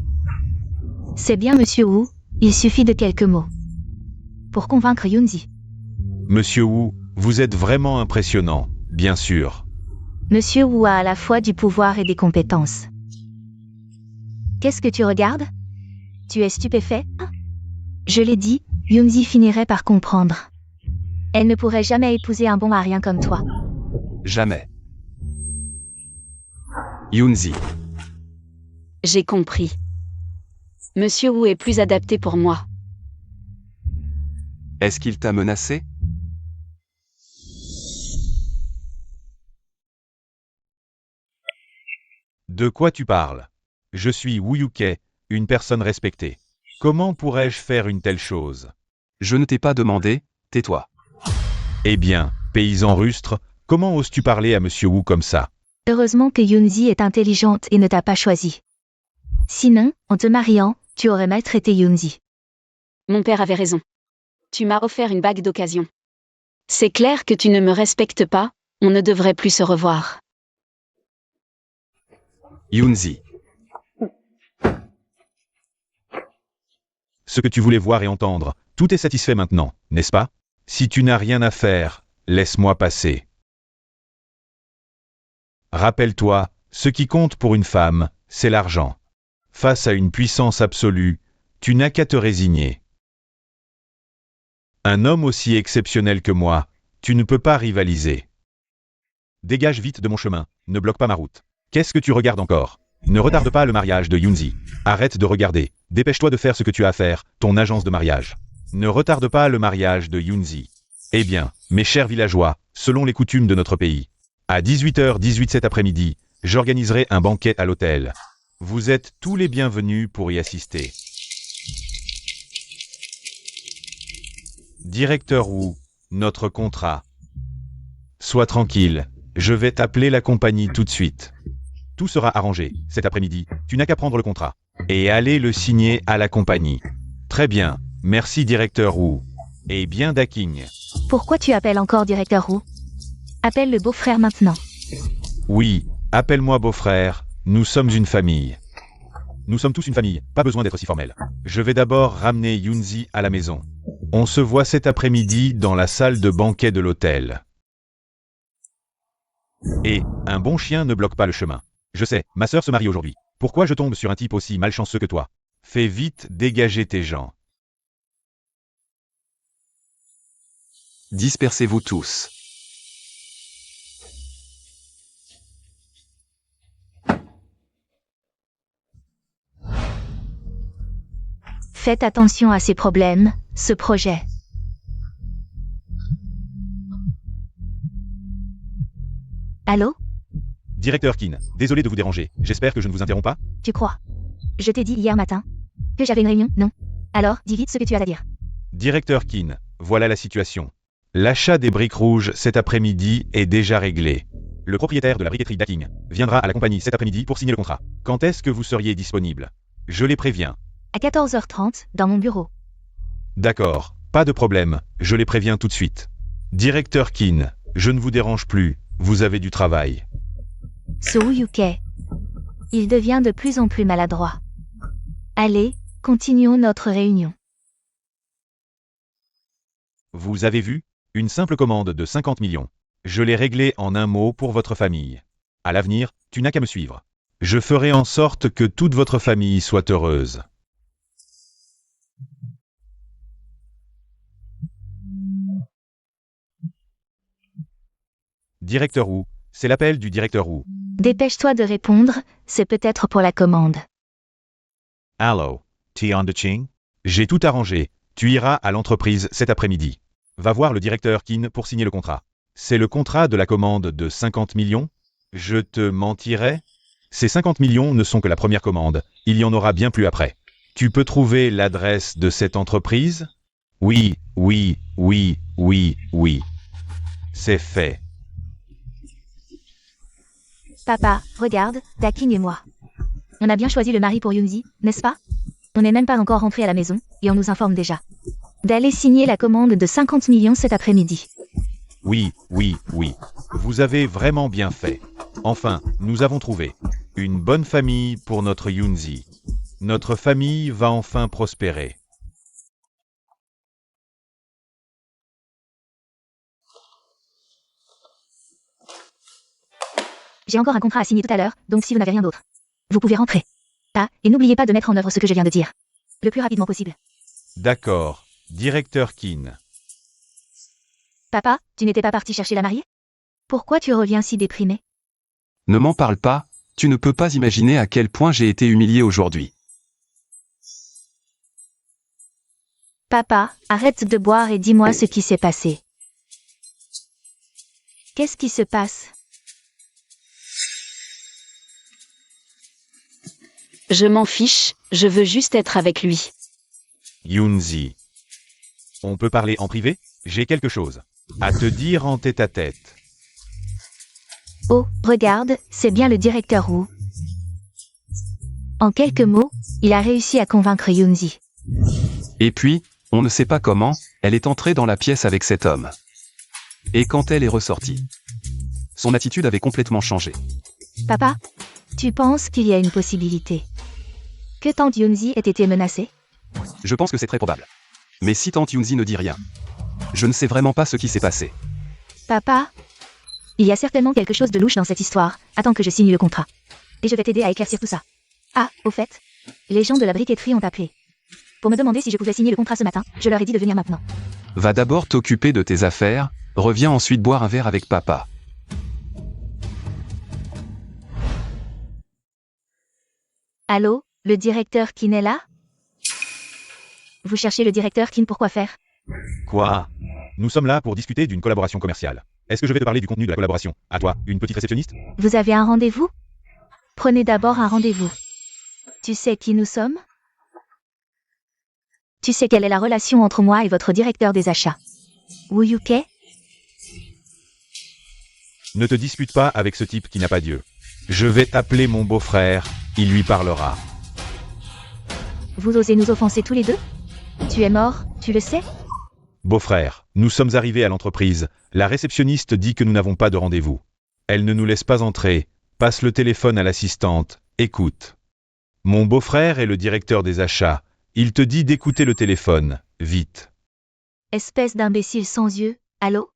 C'est bien Monsieur Wu, il suffit de quelques mots. Pour convaincre Yunzi. Monsieur Wu, vous êtes vraiment impressionnant, bien sûr. Monsieur Wu a à la fois du pouvoir et des compétences. Qu'est-ce que tu regardes? Tu es stupéfait? Je l'ai dit, Yoonji finirait par comprendre. Elle ne pourrait jamais épouser un bon à rien comme toi. Jamais. Yoonji. J'ai compris. Monsieur Wu est plus adapté pour moi. Est-ce qu'il t'a menacé? De quoi tu parles? Je suis Wu Yuke, une personne respectée. Comment pourrais-je faire une telle chose? Je ne t'ai pas demandé, tais-toi. Eh bien, paysan rustre, comment oses-tu parler à Monsieur Wu comme ça? Heureusement que Yoonji est intelligente et ne t'a pas choisi. Sinon, en te mariant, tu aurais maltraité Yoonji. Mon père avait raison. Tu m'as offert une bague d'occasion. C'est clair que tu ne me respectes pas, on ne devrait plus se revoir. Yoonji. Ce que tu voulais voir et entendre, tout est satisfait maintenant, n'est-ce pas? Si tu n'as rien à faire, laisse-moi passer. Rappelle-toi, ce qui compte pour une femme, c'est l'argent. Face à une puissance absolue, tu n'as qu'à te résigner. Un homme aussi exceptionnel que moi, tu ne peux pas rivaliser. Dégage vite de mon chemin, ne bloque pas ma route. Qu'est-ce que tu regardes encore? Ne retarde pas le mariage de Yoonji. Arrête de regarder, dépêche-toi de faire ce que tu as à faire, ton agence de mariage. Ne retarde pas le mariage de Yoonji. Eh bien, mes chers villageois, selon les coutumes de notre pays, à 18h18 cet après-midi, j'organiserai un banquet à l'hôtel. Vous êtes tous les bienvenus pour y assister. Directeur Wu, notre contrat. Sois tranquille, je vais t'appeler la compagnie tout de suite. Tout sera arrangé, cet après-midi, tu n'as qu'à prendre le contrat. Et aller le signer à la compagnie. Très bien, merci directeur Wu. Et bien Daking. Pourquoi tu appelles encore directeur Wu? Appelle le beau-frère maintenant. Oui, appelle-moi beau-frère, nous sommes une famille. Nous sommes tous une famille, pas besoin d'être si formel. Je vais d'abord ramener Yoonji à la maison. On se voit cet après-midi dans la salle de banquet de l'hôtel. Et, un bon chien ne bloque pas le chemin. Je sais, ma sœur se marie aujourd'hui. Pourquoi je tombe sur un type aussi malchanceux que toi? Fais vite dégager tes gens. Dispersez-vous tous. Faites attention à ces problèmes, ce projet. Allô? Directeur Kin, désolé de vous déranger, j'espère que je ne vous interromps pas? Tu crois? Je t'ai dit hier matin que j'avais une réunion, non? Alors, dis vite ce que tu as à dire. Directeur Kin, voilà la situation. L'achat des briques rouges cet après-midi est déjà réglé. Le propriétaire de la briqueterie Daking viendra à la compagnie cet après-midi pour signer le contrat. Quand est-ce que vous seriez disponible? Je les préviens. À 14h30, dans mon bureau. D'accord, pas de problème, je les préviens tout de suite. Directeur Kin, je ne vous dérange plus, vous avez du travail. So Yuke. Il devient de plus en plus maladroit. Allez, continuons notre réunion. Vous avez vu? Une simple commande de 50 millions. Je l'ai réglée en un mot pour votre famille. À l'avenir, tu n'as qu'à me suivre. Je ferai en sorte que toute votre famille soit heureuse. Directeur Wu, c'est l'appel du directeur Wu. Dépêche-toi de répondre, c'est peut-être pour la commande. Hello, Tian de Ching? J'ai tout arrangé, tu iras à l'entreprise cet après-midi. Va voir le directeur Kin pour signer le contrat. C'est le contrat de la commande de 50 millions? Je te mentirais? Ces 50 millions ne sont que la première commande, il y en aura bien plus après. Tu peux trouver l'adresse de cette entreprise? Oui, oui, oui, oui, oui. C'est fait. Papa, regarde, Daking et moi. On a bien choisi le mari pour Yoonji, n'est-ce pas? On n'est même pas encore rentré à la maison, et on nous informe déjà d'aller signer la commande de 50 millions cet après-midi. Oui, oui, oui. Vous avez vraiment bien fait. Enfin, nous avons trouvé une bonne famille pour notre Yoonji. Notre famille va enfin prospérer. J'ai encore un contrat à signer tout à l'heure, donc si vous n'avez rien d'autre, vous pouvez rentrer. Ah, et n'oubliez pas de mettre en œuvre ce que je viens de dire. Le plus rapidement possible. D'accord. Directeur Kin. Papa, tu n'étais pas parti chercher la mariée? Pourquoi tu reviens si déprimé? Ne m'en parle pas, tu ne peux pas imaginer à quel point j'ai été humilié aujourd'hui. Papa, arrête de boire et dis-moi ce qui s'est passé. Qu'est-ce qui se passe? Je m'en fiche, je veux juste être avec lui. Yunzi. On peut parler en privé? J'ai quelque chose à te dire en tête-à-tête. Oh, regarde, c'est bien le directeur Wu. En quelques mots, il a réussi à convaincre Yunzi. Et puis, on ne sait pas comment, elle est entrée dans la pièce avec cet homme. Et quand elle est ressortie, son attitude avait complètement changé. Papa, tu penses qu'il y a une possibilité que tante Yunzi ait été menacée? Je pense que c'est très probable. Mais si tante Yunzi ne dit rien, je ne sais vraiment pas ce qui s'est passé. Papa, il y a certainement quelque chose de louche dans cette histoire. Attends que je signe le contrat. Et je vais t'aider à éclaircir tout ça. Ah, au fait, les gens de la briqueterie ont appelé pour me demander si je pouvais signer le contrat ce matin. Je leur ai dit de venir maintenant. Va d'abord t'occuper de tes affaires, reviens ensuite boire un verre avec papa. Allô, le directeur Kin est là? Vous cherchez le directeur Kin pour quoi faire? Quoi? Nous sommes là pour discuter d'une collaboration commerciale. Est-ce que je vais te parler du contenu de la collaboration? À toi, une petite réceptionniste? Vous avez un rendez-vous? Prenez d'abord un rendez-vous. Tu sais qui nous sommes? Tu sais quelle est la relation entre moi et votre directeur des achats? Wu Yuke? Ne te dispute pas avec ce type qui n'a pas Dieu. Je vais t'appeler mon beau-frère, il lui parlera. Vous osez nous offenser tous les deux? Tu es mort, tu le sais? Beau-frère, nous sommes arrivés à l'entreprise. La réceptionniste dit que nous n'avons pas de rendez-vous. Elle ne nous laisse pas entrer. Passe le téléphone à l'assistante. Écoute. Mon beau-frère est le directeur des achats. Il te dit d'écouter le téléphone. Vite. Espèce d'imbécile sans yeux. Allô?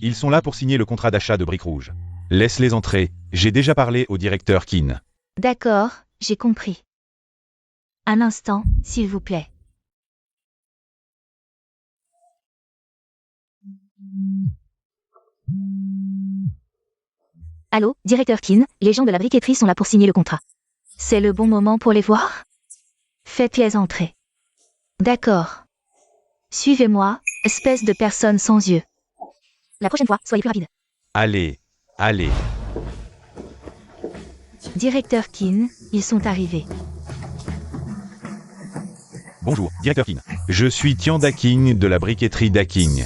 Ils sont là pour signer le contrat d'achat de Briques Rouges. Laisse-les entrer. J'ai déjà parlé au directeur Kin. D'accord, j'ai compris. Un instant, s'il vous plaît. Allô, directeur Kin, les gens de la briqueterie sont là pour signer le contrat. C'est le bon moment pour les voir? Faites-les entrer. D'accord. Suivez-moi, espèce de personne sans yeux. La prochaine fois, soyez plus rapide. Allez, allez. Directeur Kin, ils sont arrivés. Bonjour, directeur Kin. Je suis Tian Daking de la briqueterie Daking.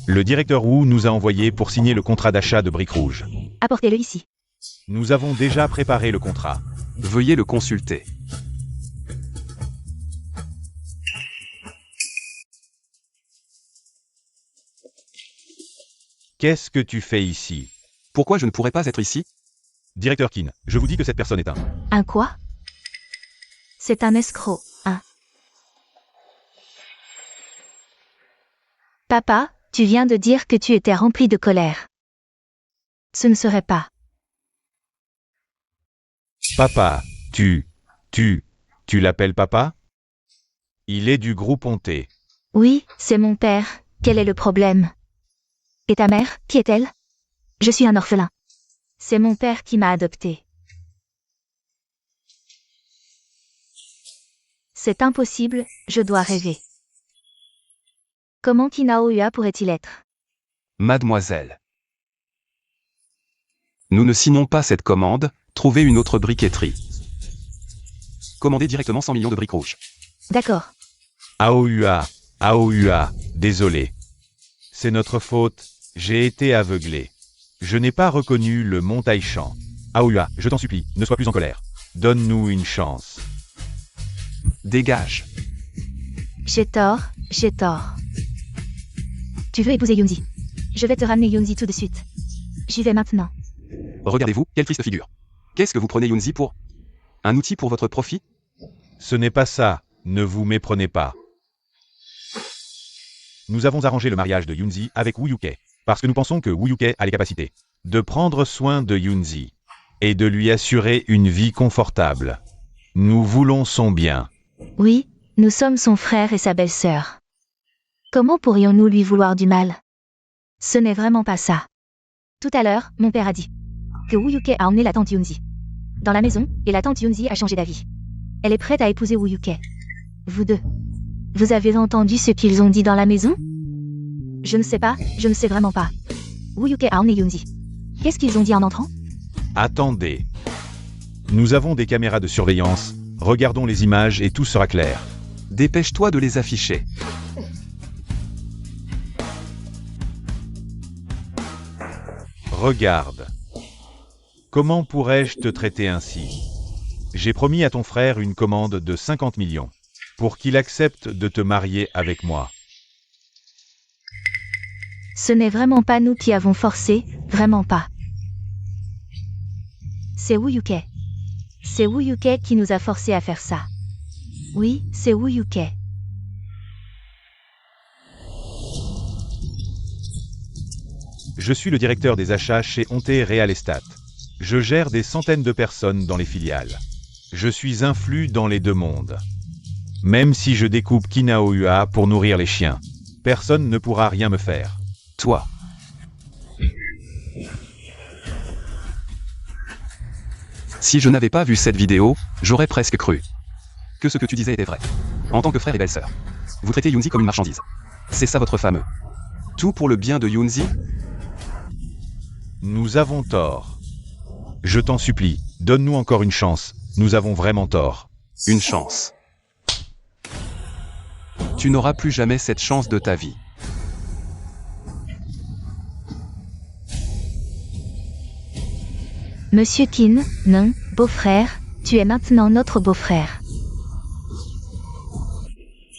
Le directeur Wu nous a envoyé pour signer le contrat d'achat de Briques Rouges. Apportez-le ici. Nous avons déjà préparé le contrat. Veuillez le consulter. Qu'est-ce que tu fais ici? Pourquoi je ne pourrais pas être ici? Directeur Kin, je vous dis que cette personne est un... Un quoi? C'est un escroc, hein? Papa, tu viens de dire que tu étais rempli de colère. Ce ne serait pas. Papa, tu l'appelles papa? Il est du groupe Honté. Oui, c'est mon père. Quel est le problème? Et ta mère, qui est-elle? Je suis un orphelin. C'est mon père qui m'a adopté. C'est impossible, je dois rêver. Comment Kinao Ua pourrait-il être? Mademoiselle. Nous ne signons pas cette commande, trouvez une autre briqueterie. Commandez directement 100 millions de briques rouges. D'accord. Aoua, désolé. C'est notre faute, j'ai été aveuglé. Je n'ai pas reconnu le mont Taishan. Aoua, je t'en supplie, ne sois plus en colère. Donne-nous une chance. Dégage. J'ai tort, j'ai tort. Tu veux épouser Yunzi? Je vais te ramener Yunzi tout de suite. J'y vais maintenant. Regardez-vous, quelle triste figure. Qu'est-ce que vous prenez Yunzi pour? Un outil pour votre profit? Ce n'est pas ça, ne vous méprenez pas. Nous avons arrangé le mariage de Yunzi avec Wu Yuke, parce que nous pensons que Wu Yuke a les capacités de prendre soin de Yunzi et de lui assurer une vie confortable. Nous voulons son bien. Oui, Nous sommes son frère et sa belle-sœur. Comment pourrions-nous lui vouloir du mal? Ce n'est vraiment pas ça. Tout à l'heure, mon père a dit que Woo-Yuke a emmené la tante Yunzi dans la maison, et la tante Yunzi a changé d'avis. Elle est prête à épouser Woo-Yuke. Vous deux, vous avez entendu ce qu'ils ont dit dans la maison? Je ne sais pas, je ne sais vraiment pas. Woo-Yuke a emmené Yunzi. Qu'est-ce qu'ils ont dit en entrant? Attendez. Nous avons des caméras de surveillance. Regardons les images et tout sera clair. Dépêche-toi de les afficher. Regarde. Comment pourrais-je te traiter ainsi? J'ai promis à ton frère une commande de 50 millions pour qu'il accepte de te marier avec moi. Ce n'est vraiment pas nous qui avons forcé, vraiment pas. C'est Woo-Yuke. C'est Woo-Yuke qui nous a forcés à faire ça. Oui, c'est Woo-Yuke. Je suis le directeur des achats chez Onte Real Estate. Je gère des centaines de personnes dans les filiales. Je suis influx dans les deux mondes. Même si je découpe Kinaohua pour nourrir les chiens, personne ne pourra rien me faire. Toi. Si je n'avais pas vu cette vidéo, j'aurais presque cru que ce que tu disais était vrai. En tant que frère et belle-sœur, vous traitez Yunzi comme une marchandise. C'est ça votre fameux. Tout pour le bien de Yunzi? Nous avons tort. Je t'en supplie, donne-nous encore une chance. Nous avons vraiment tort. Une chance. Tu n'auras plus jamais cette chance de ta vie. Monsieur Kin, non, beau-frère, tu es maintenant notre beau-frère.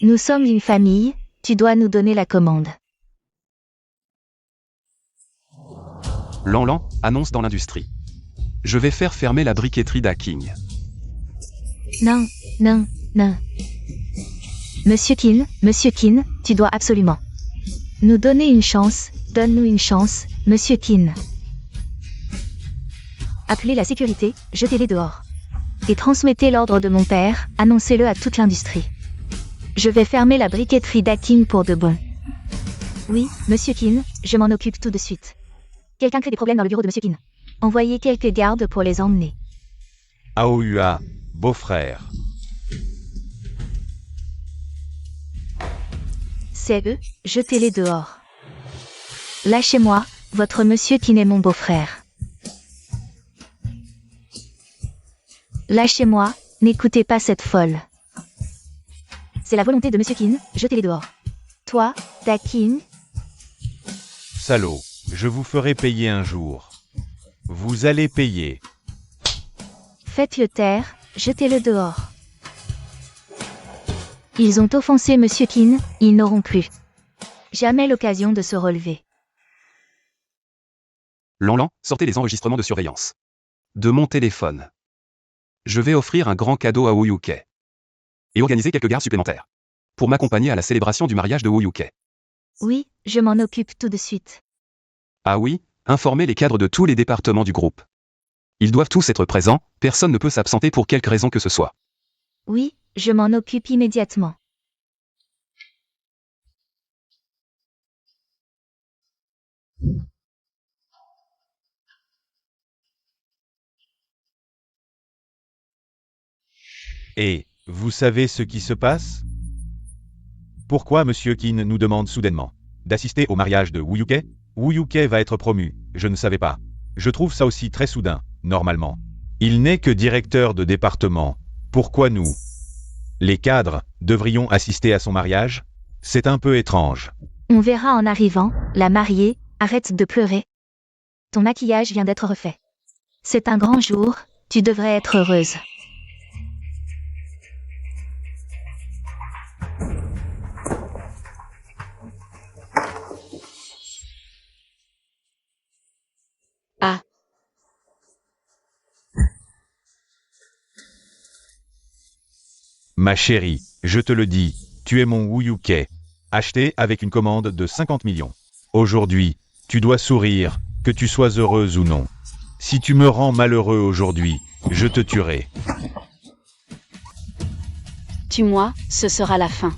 Nous sommes une famille, tu dois nous donner la commande. Lan, annonce dans l'industrie. Je vais faire fermer la briqueterie d'Aking. Non, non, non. Monsieur Kin, tu dois absolument nous donner une chance, donne-nous une chance, Monsieur Kin. Appelez la sécurité, jetez-les dehors. Et transmettez l'ordre de mon père, annoncez-le à toute l'industrie. Je vais fermer la briqueterie d'Aking pour de bon. Oui, Monsieur Kin, je m'en occupe tout de suite. Quelqu'un crée des problèmes dans le bureau de Monsieur Kin. Envoyez quelques gardes pour les emmener. Aohua, beau-frère. C'est eux, jetez-les dehors. Lâchez-moi, votre Monsieur Kin est mon beau-frère. Lâchez-moi, n'écoutez pas cette folle. C'est la volonté de Monsieur Kin, jetez-les dehors. Toi, Dakin. Salaud, je vous ferai payer un jour. Vous allez payer. Faites-le taire, jetez-le dehors. Ils ont offensé Monsieur Kin, ils n'auront plus jamais l'occasion de se relever. Lan, sortez les enregistrements de surveillance de mon téléphone. Je vais offrir un grand cadeau à Woo-Yuke. Et organiser quelques gardes supplémentaires pour m'accompagner à la célébration du mariage de Woo-Yuke. Oui, je m'en occupe tout de suite. Ah oui, informez les cadres de tous les départements du groupe. Ils doivent tous être présents, personne ne peut s'absenter pour quelque raison que ce soit. Oui, je m'en occupe immédiatement. Et, vous savez ce qui se passe? Pourquoi Monsieur Kin nous demande soudainement d'assister au mariage de Woo-Yuke? Woo-Yuke va être promu, je ne savais pas. Je trouve ça aussi très soudain, normalement. Il n'est que directeur de département. Pourquoi nous, les cadres, devrions assister à son mariage? C'est un peu étrange. On verra en arrivant, la mariée, arrête de pleurer. Ton maquillage vient d'être refait. C'est un grand jour, tu devrais être heureuse. Ah, Ma chérie, je te le dis, tu es mon Woo-Yuke, acheté avec une commande de 50 millions. Aujourd'hui, tu dois sourire, que tu sois heureuse ou non. Si tu me rends malheureux aujourd'hui, je te tuerai. Tue-moi, ce sera la fin.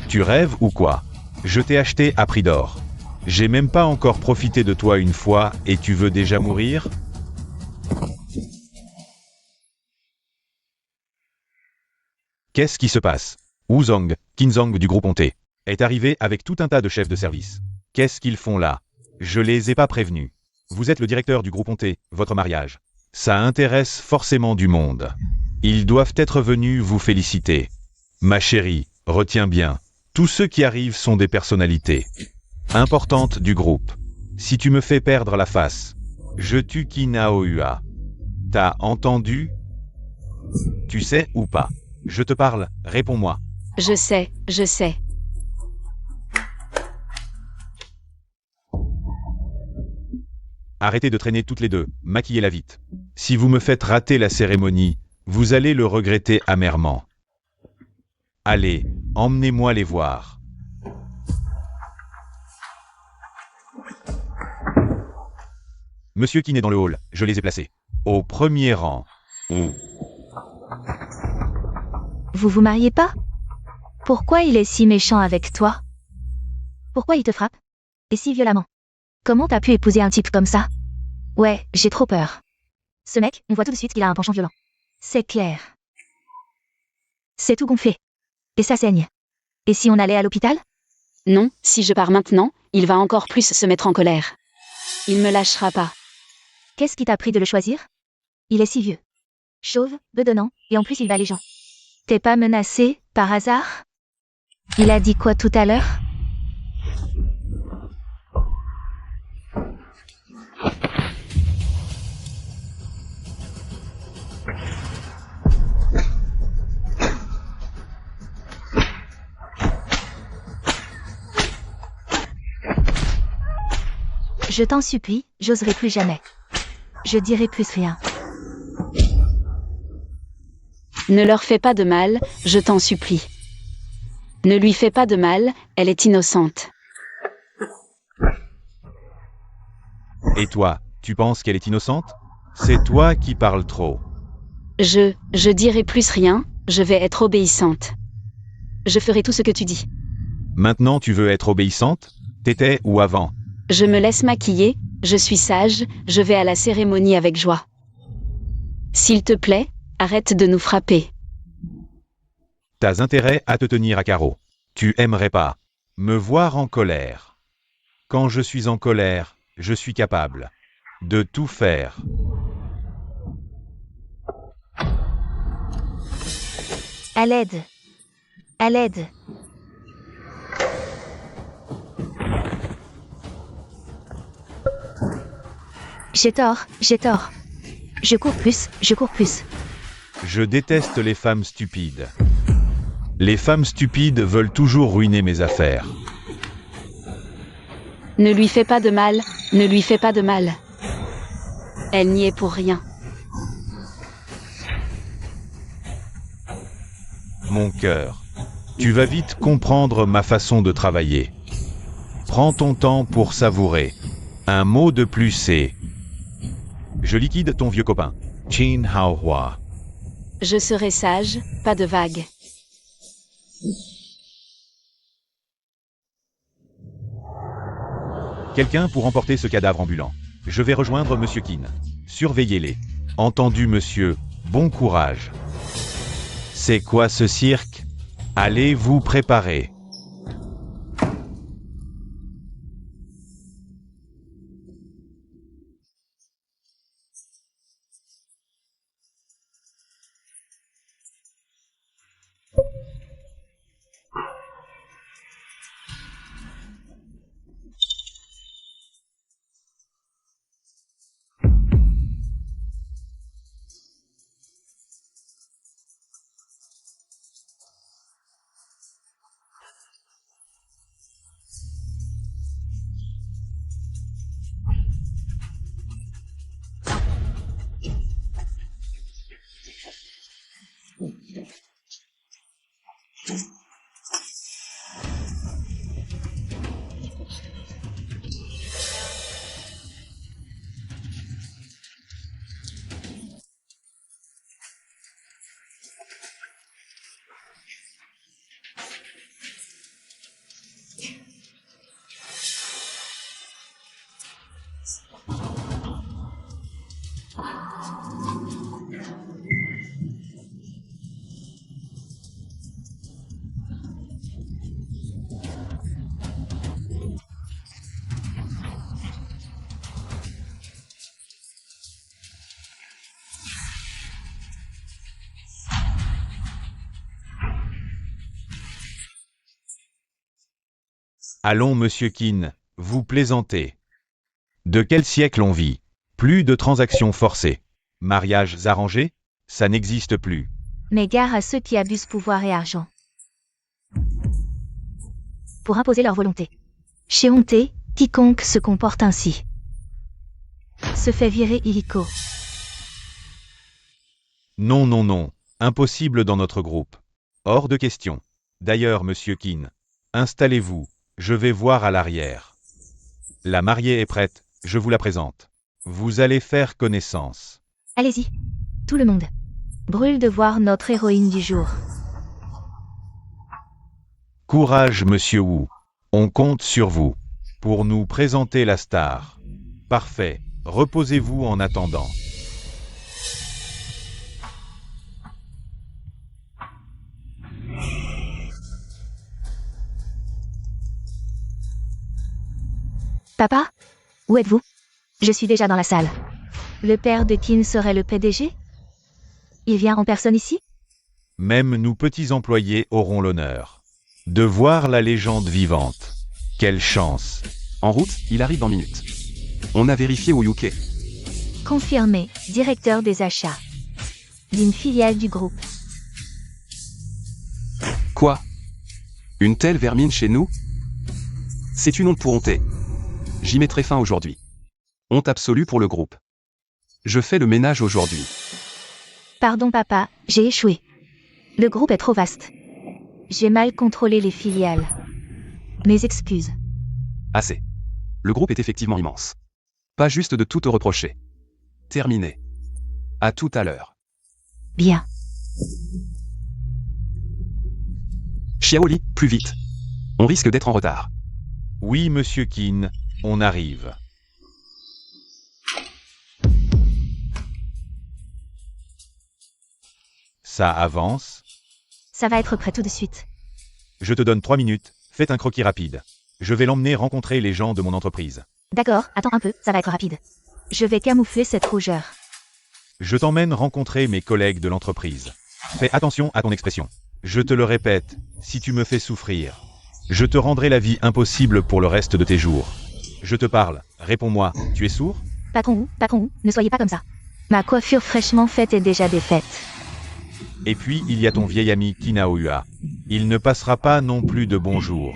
Tu rêves ou quoi? Je t'ai acheté à prix d'or. J'ai même pas encore profité de toi une fois et tu veux déjà mourir? Qu'est-ce qui se passe? Wuzong, Qinzong du groupe Honté, est arrivé avec tout un tas de chefs de service. Qu'est-ce qu'ils font là? Je les ai pas prévenus. Vous êtes le directeur du groupe Honté, votre mariage. Ça intéresse forcément du monde. Ils doivent être venus vous féliciter. Ma chérie, retiens bien. Tous ceux qui arrivent sont des personnalités importantes du groupe. Si tu me fais perdre la face, je tue Qin Aohua. T'as entendu? Tu sais ou pas? Je te parle, réponds-moi. Je sais, je sais. Arrêtez de traîner toutes les deux, maquillez-la vite. Si vous me faites rater la cérémonie, vous allez le regretter amèrement. Allez, emmenez-moi les voir. Monsieur Qin est dans le hall, je les ai placés. Au premier rang. Vous vous mariez pas? Pourquoi il est si méchant avec toi? Pourquoi il te frappe? Et si violemment? Comment t'as pu épouser un type comme ça? Ouais, j'ai trop peur. Ce mec, on voit tout de suite qu'il a un penchant violent. C'est clair. C'est tout gonflé. Et ça saigne. Et si on allait à l'hôpital? Non, si je pars maintenant, il va encore plus se mettre en colère. Il me lâchera pas. Qu'est-ce qui t'a pris de le choisir? Il est si vieux. Chauve, bedonnant, et en plus il bat les gens. T'es pas menacé, par hasard? Il a dit quoi tout à l'heure? Je t'en supplie, j'oserai plus jamais. Je dirai plus rien. Ne leur fais pas de mal, je t'en supplie. Ne lui fais pas de mal, elle est innocente. Et toi, tu penses qu'elle est innocente? C'est toi qui parles trop. Je dirai plus rien, je vais être obéissante. Je ferai tout ce que tu dis. Maintenant tu veux être obéissante? T'étais ou avant? Je me laisse maquiller, je suis sage, je vais à la cérémonie avec joie. S'il te plaît, arrête de nous frapper. T'as intérêt à te tenir à carreau. Tu aimerais pas me voir en colère. Quand je suis en colère, je suis capable de tout faire. À l'aide. À l'aide. J'ai tort, j'ai tort. Je cours plus, je cours plus. Je déteste les femmes stupides. Les femmes stupides veulent toujours ruiner mes affaires. Ne lui fais pas de mal, ne lui fais pas de mal. Elle n'y est pour rien. Mon cœur, tu vas vite comprendre ma façon de travailler. Prends ton temps pour savourer. Un mot de plus c'est... Je liquide ton vieux copain, Qin Aohua. Je serai sage, pas de vagues. Quelqu'un pour emporter ce cadavre ambulant. Je vais rejoindre Monsieur Qin. Surveillez-les. Entendu, monsieur. Bon courage. C'est quoi ce cirque? Allez vous préparer. Allons, monsieur Qin, vous plaisantez. De quel siècle on vit? Plus de transactions forcées. Mariages arrangés? Ça n'existe plus. Mais gare à ceux qui abusent pouvoir et argent. Pour imposer leur volonté. Chez Honté, quiconque se comporte ainsi se fait virer illico. Non, non, non. Impossible dans notre groupe. Hors de question. D'ailleurs, monsieur Qin, installez-vous. Je vais voir à l'arrière. La mariée est prête, je vous la présente. Vous allez faire connaissance. Allez-y. Tout le monde. Brûle de voir notre héroïne du jour. Courage, monsieur Wu. On compte sur vous. Pour nous présenter la star. Parfait. Reposez-vous en attendant. Papa? Où êtes-vous? Je suis déjà dans la salle. Le père de Qin serait le PDG? Il vient en personne ici? Même nous petits employés auront l'honneur de voir la légende vivante. Quelle chance! En route, il arrive dans minutes. On a vérifié au UK. Confirmé, directeur des achats. D'une filiale du groupe. Quoi? Une telle vermine chez nous? C'est une honte pour Honté. J'y mettrai fin aujourd'hui. Honte absolue pour le groupe. Je fais le ménage aujourd'hui. Pardon papa, j'ai échoué. Le groupe est trop vaste. J'ai mal contrôlé les filiales. Mes excuses. Assez. Le groupe est effectivement immense. Pas juste de tout te reprocher. Terminé. À tout à l'heure. Bien. Xiaoli, plus vite. On risque d'être en retard. Oui, monsieur Qin, on arrive. Ça avance. Ça va être prêt tout de suite. Je te donne 3 minutes, faites un croquis rapide. Je vais l'emmener rencontrer les gens de mon entreprise. D'accord, attends un peu, ça va être rapide. Je vais camoufler cette rougeur. Je t'emmène rencontrer mes collègues de l'entreprise. Fais attention à ton expression. Je te le répète, si tu me fais souffrir, je te rendrai la vie impossible pour le reste de tes jours. Je te parle, réponds-moi, tu es sourd? Patron Wu, ne soyez pas comme ça. Ma coiffure fraîchement faite est déjà défaite. Et puis il y a ton vieil ami Qin Aoyua. Il ne passera pas non plus de bonjour.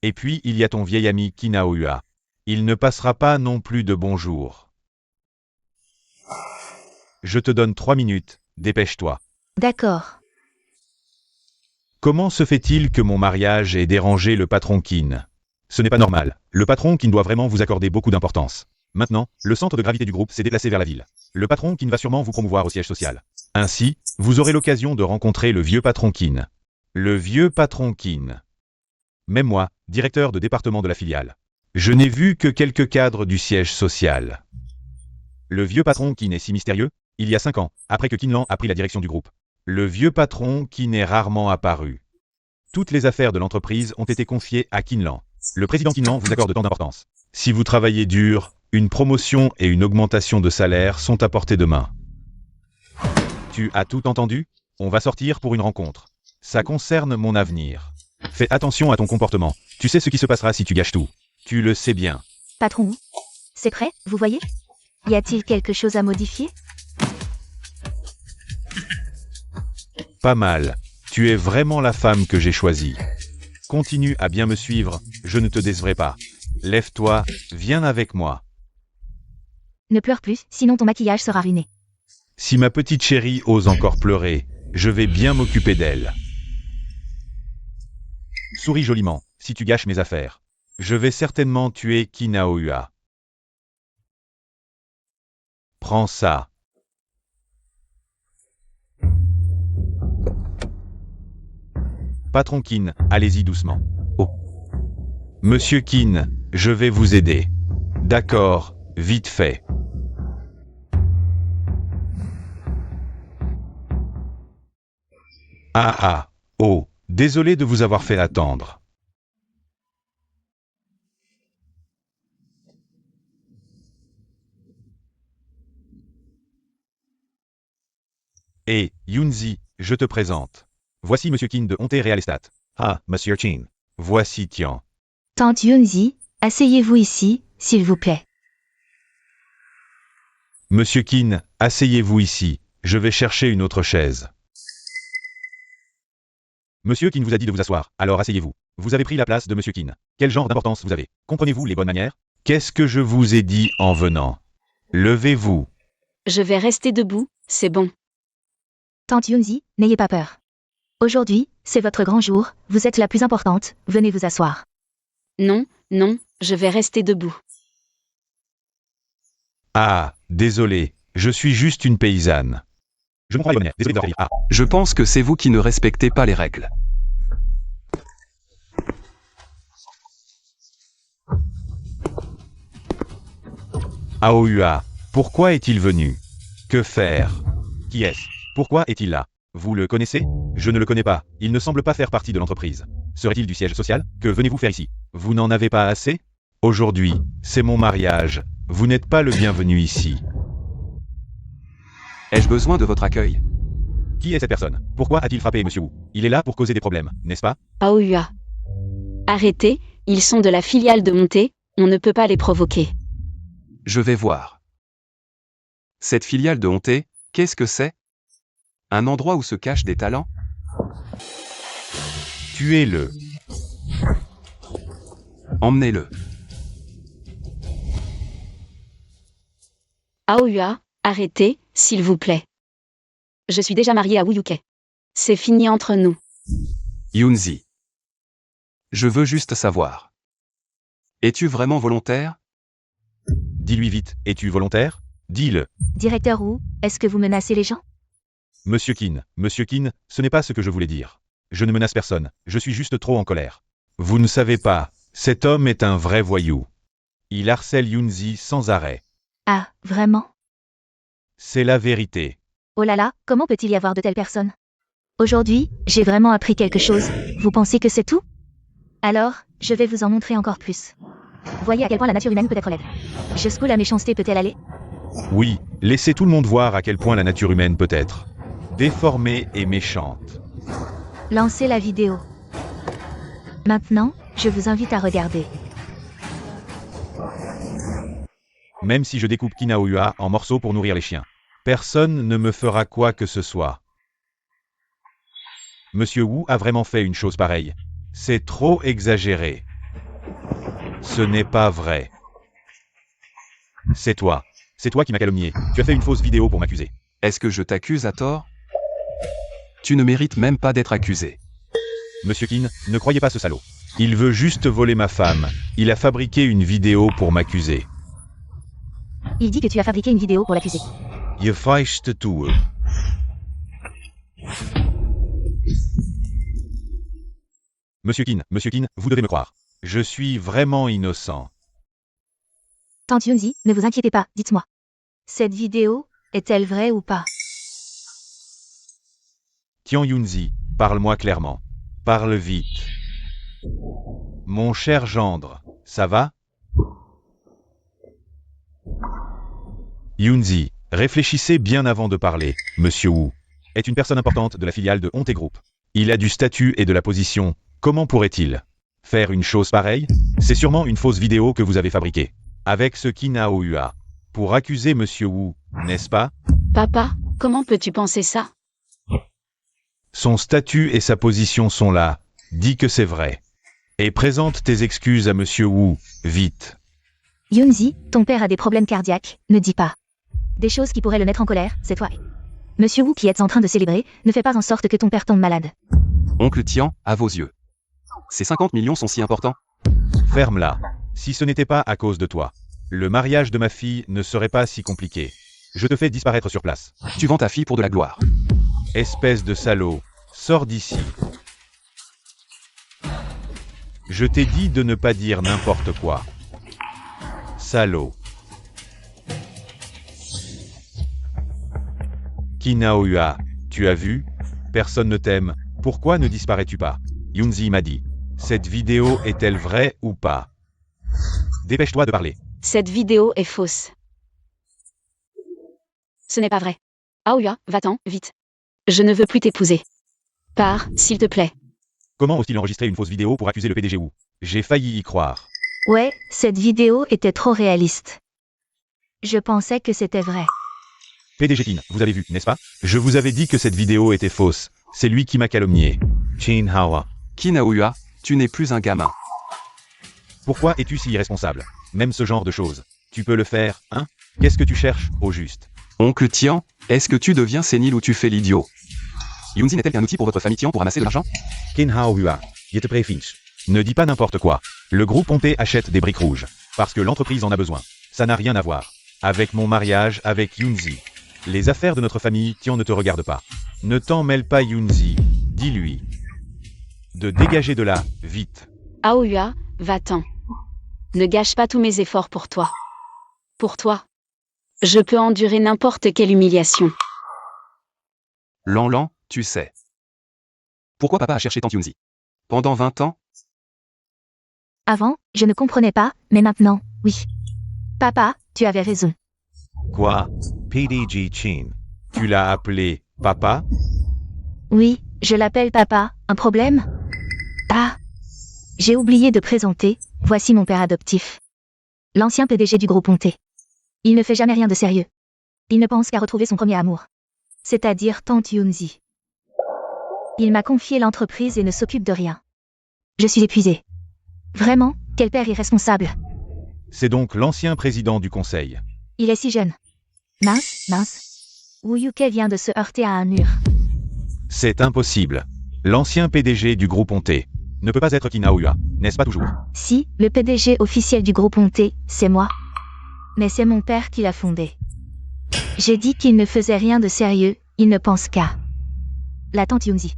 Et puis il y a ton vieil ami Qin Aoyua. Il ne passera pas non plus de bonjour. Je te donne 3 minutes, dépêche-toi. D'accord. Comment se fait-il que mon mariage ait dérangé le patron Qin? Ce n'est pas normal. Le patron Qin doit vraiment vous accorder beaucoup d'importance. Maintenant, le centre de gravité du groupe s'est déplacé vers la ville. Le patron Qin va sûrement vous promouvoir au siège social. Ainsi, vous aurez l'occasion de rencontrer le vieux patron Qin. Le vieux patron Qin. Même moi, directeur de département de la filiale. Je n'ai vu que quelques cadres du siège social. Le vieux patron Qin est si mystérieux? Il y a 5 ans, après que Qin Lan a pris la direction du groupe. Le vieux patron Qin est rarement apparu. Toutes les affaires de l'entreprise ont été confiées à Qin Lan. Le président Qin Lan vous accorde tant d'importance. Si vous travaillez dur, une promotion et une augmentation de salaire sont à portée de main. Tu as tout entendu? On va sortir pour une rencontre. Ça concerne mon avenir. Fais attention à ton comportement. Tu sais ce qui se passera si tu gâches tout. Tu le sais bien. Patron Wu, c'est prêt, vous voyez? Y a-t-il quelque chose à modifier? Pas mal. Tu es vraiment la femme que j'ai choisie. Continue à bien me suivre, je ne te décevrai pas. Lève-toi, viens avec moi. Ne pleure plus, sinon ton maquillage sera ruiné. Si ma petite chérie ose encore pleurer, je vais bien m'occuper d'elle. Souris joliment, si tu gâches mes affaires. Je vais certainement tuer Qin Aoyua. Prends ça. Patron Qin, allez-y doucement. Oh. Monsieur Qin, je vais vous aider. D'accord, vite fait. Ah ah, oh, désolé de vous avoir fait attendre. Et, Yunzi, je te présente. Voici Monsieur Qin de Honté Real Estate. Ah, Monsieur Qin. Voici Tian. Tante Yunzi, asseyez-vous ici, s'il vous plaît. Monsieur Qin, asseyez-vous ici. Je vais chercher une autre chaise. Monsieur Qin vous a dit de vous asseoir, alors asseyez-vous. Vous avez pris la place de Monsieur Qin. Quel genre d'importance vous avez? Comprenez-vous les bonnes manières? Qu'est-ce que je vous ai dit en venant? Levez-vous. Je vais rester debout, c'est bon. Tante Yunzi, n'ayez pas peur. Aujourd'hui, c'est votre grand jour, vous êtes la plus importante, venez vous asseoir. Non, non, je vais rester debout. Ah, désolé, je suis juste une paysanne. Je comprends les bonnes manières, désolé de vous faire dire. Ah, Je pense que c'est vous qui ne respectez pas les règles. Aohua, pourquoi est-il venu? Que faire? Qui est-ce? Pourquoi est-il là? Vous le connaissez? Je ne le connais pas, il ne semble pas faire partie de l'entreprise. Serait-il du siège social? Que venez-vous faire ici? Vous n'en avez pas assez? Aujourd'hui, c'est mon mariage. Vous n'êtes pas le bienvenu ici. Ai-je besoin de votre accueil? Qui est cette personne? Pourquoi a-t-il frappé Monsieur Wu? Il est là pour causer des problèmes, n'est-ce pas? Aohua. Arrêtez, ils sont de la filiale de Monté, on ne peut pas les provoquer. Je vais voir. Cette filiale de Honté, qu'est-ce que c'est? Un endroit où se cachent des talents? Tuez-le. Emmenez-le. Aohua, arrêtez, s'il vous plaît. Je suis déjà mariée à Wu Yuke. C'est fini entre nous. Yunzi. Je veux juste savoir. Es-tu vraiment volontaire? Dis-lui vite, es-tu volontaire? Dis-le. Directeur Wu, est-ce que vous menacez les gens? Monsieur Qin, ce n'est pas ce que je voulais dire. Je ne menace personne, je suis juste trop en colère. Vous ne savez pas, cet homme est un vrai voyou. Il harcèle Yunzi sans arrêt. Ah, vraiment? C'est la vérité. Oh là là, comment peut-il y avoir de telles personnes? Aujourd'hui, j'ai vraiment appris quelque chose, vous pensez que c'est tout? Alors, je vais vous en montrer encore plus. Voyez à quel point la nature humaine peut être laide. Jusqu'où la méchanceté peut-elle aller? Oui, laissez tout le monde voir à quel point la nature humaine peut être déformée et méchante. Lancez la vidéo. Maintenant, je vous invite à regarder. Même si je découpe Qin Aohua en morceaux pour nourrir les chiens, personne ne me fera quoi que ce soit. Monsieur Wu a vraiment fait une chose pareille. C'est trop exagéré. Ce n'est pas vrai. C'est toi qui m'as calomnié. Tu as fait une fausse vidéo pour m'accuser. Est-ce que je t'accuse à tort? Tu ne mérites même pas d'être accusé. Monsieur Qin, ne croyez pas ce salaud. Il veut juste voler ma femme. Il a fabriqué une vidéo pour m'accuser. Il dit que tu as fabriqué une vidéo pour l'accuser. Je feiste tout. Monsieur Qin, vous devez me croire. Je suis vraiment innocent. Tante Yunzi, ne vous inquiétez pas, dites-moi. Cette vidéo, est-elle vraie ou pas? Tian Yunzi, parle-moi clairement. Parle vite. Mon cher gendre, ça va? Yunzi, réfléchissez bien avant de parler. Monsieur Wu est une personne importante de la filiale de Honté Group. Il a du statut et de la position. Comment pourrait-il faire une chose pareille? C'est sûrement une fausse vidéo que vous avez fabriquée. Avec ce Qin Aohua. Pour accuser Monsieur Wu, n'est-ce pas? Papa, comment peux-tu penser ça? Son statut et sa position sont là. Dis que c'est vrai. Et présente tes excuses à Monsieur Wu, vite. Yunzi, ton père a des problèmes cardiaques, ne dis pas. Des choses qui pourraient le mettre en colère, c'est toi. Monsieur Wu qui est en train de célébrer, ne fais pas en sorte que ton père tombe malade. Oncle Tian, à vos yeux. Ces 50 millions sont si importants? Ferme-la. Si ce n'était pas à cause de toi, le mariage de ma fille ne serait pas si compliqué. Je te fais disparaître sur place. Tu vends ta fille pour de la gloire. Espèce de salaud, sors d'ici. Je t'ai dit de ne pas dire n'importe quoi. Salaud. Qin Aohua, tu as vu? Personne ne t'aime. Pourquoi ne disparais-tu pas? Yunzi m'a dit. Cette vidéo est-elle vraie ou pas? Dépêche-toi de parler. Cette vidéo est fausse. Ce n'est pas vrai. Aohua, va-t'en, vite. Je ne veux plus t'épouser. Pars, s'il te plaît. Comment ose-t-il enregistrer une fausse vidéo pour accuser le PDG Wu? J'ai failli y croire. Ouais, cette vidéo était trop réaliste. Je pensais que c'était vrai. PDG Qin, vous avez vu, n'est-ce pas? Je vous avais dit que cette vidéo était fausse. C'est lui qui m'a calomnié. Qin Haoa. Qin Aoyua, tu n'es plus un gamin. Pourquoi es-tu si irresponsable? Même ce genre de choses. Tu peux le faire, hein? Qu'est-ce que tu cherches, au juste? Oncle Tian, est-ce que tu deviens sénile ou tu fais l'idiot? Yunzi n'est-elle qu'un outil pour votre famille Tian pour amasser de l'argent? Qin Haoa. Je te préfiche. Ne dis pas n'importe quoi. Le groupe Ponté achète des briques rouges. Parce que l'entreprise en a besoin. Ça n'a rien à voir. Avec mon mariage avec Yunzi. Les affaires de notre famille Tian ne te regardent pas. Ne t'en mêle pas Yunzi. Dis-lui. De dégager de là, vite. Aoyua, va-t'en. Ne gâche pas tous mes efforts pour toi. Pour toi. Je peux endurer n'importe quelle humiliation. Lan, tu sais. Pourquoi papa a cherché tant Yunzi? Pendant 20 ans? Avant, je ne comprenais pas, mais maintenant, oui. Papa, tu avais raison. Quoi? PDG Qin. Tu l'as appelé papa? Oui, je l'appelle papa. Un problème? Ah. J'ai oublié de présenter, voici mon père adoptif. L'ancien PDG du groupe Ponté. Il ne fait jamais rien de sérieux. Il ne pense qu'à retrouver son premier amour. C'est-à-dire tante Yunzi. Il m'a confié l'entreprise et ne s'occupe de rien. Je suis épuisée. Vraiment, quel père irresponsable. C'est donc l'ancien président du conseil. Il est si jeune. Mince. Wu Yuke vient de se heurter à un mur. C'est impossible. L'ancien PDG du groupe Ponté ne peut pas être Qin Haoyua, n'est-ce pas toujours? Si, le PDG officiel du groupe Ponté, c'est moi. Mais c'est mon père qui l'a fondé. J'ai dit qu'il ne faisait rien de sérieux, il ne pense qu'à la tante Yunzi.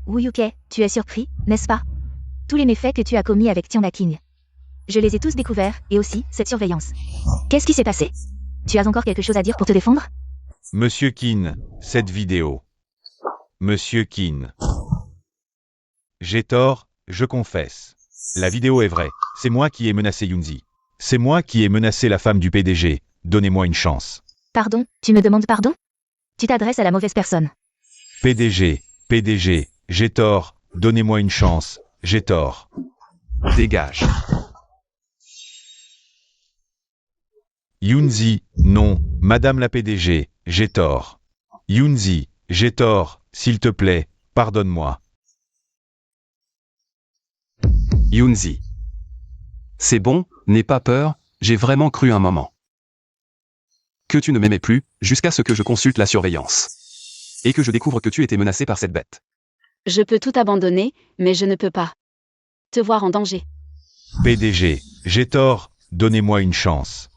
Wu Yuke, tu es surpris, n'est-ce pas? Tous les méfaits que tu as commis avec Tian King. Je les ai tous découverts, et aussi, cette surveillance. Qu'est-ce qui s'est passé? Tu as encore quelque chose à dire pour te défendre? Monsieur Qin, cette vidéo. Monsieur Qin. J'ai tort, je confesse. La vidéo est vraie, c'est moi qui ai menacé Yunzi. C'est moi qui ai menacé la femme du PDG, donnez-moi une chance. Pardon, tu me demandes pardon? Tu t'adresses à la mauvaise personne. PDG, j'ai tort, donnez-moi une chance, j'ai tort. Dégage. Yunzi, non, Madame la PDG, j'ai tort. Yunzi, j'ai tort, s'il te plaît, pardonne-moi. Yunzi. C'est bon, n'aie pas peur, j'ai vraiment cru un moment que tu ne m'aimais plus, jusqu'à ce que je consulte la surveillance. Et que je découvre que tu étais menacé par cette bête. Je peux tout abandonner, mais je ne peux pas te voir en danger. PDG, j'ai tort, donnez-moi une chance.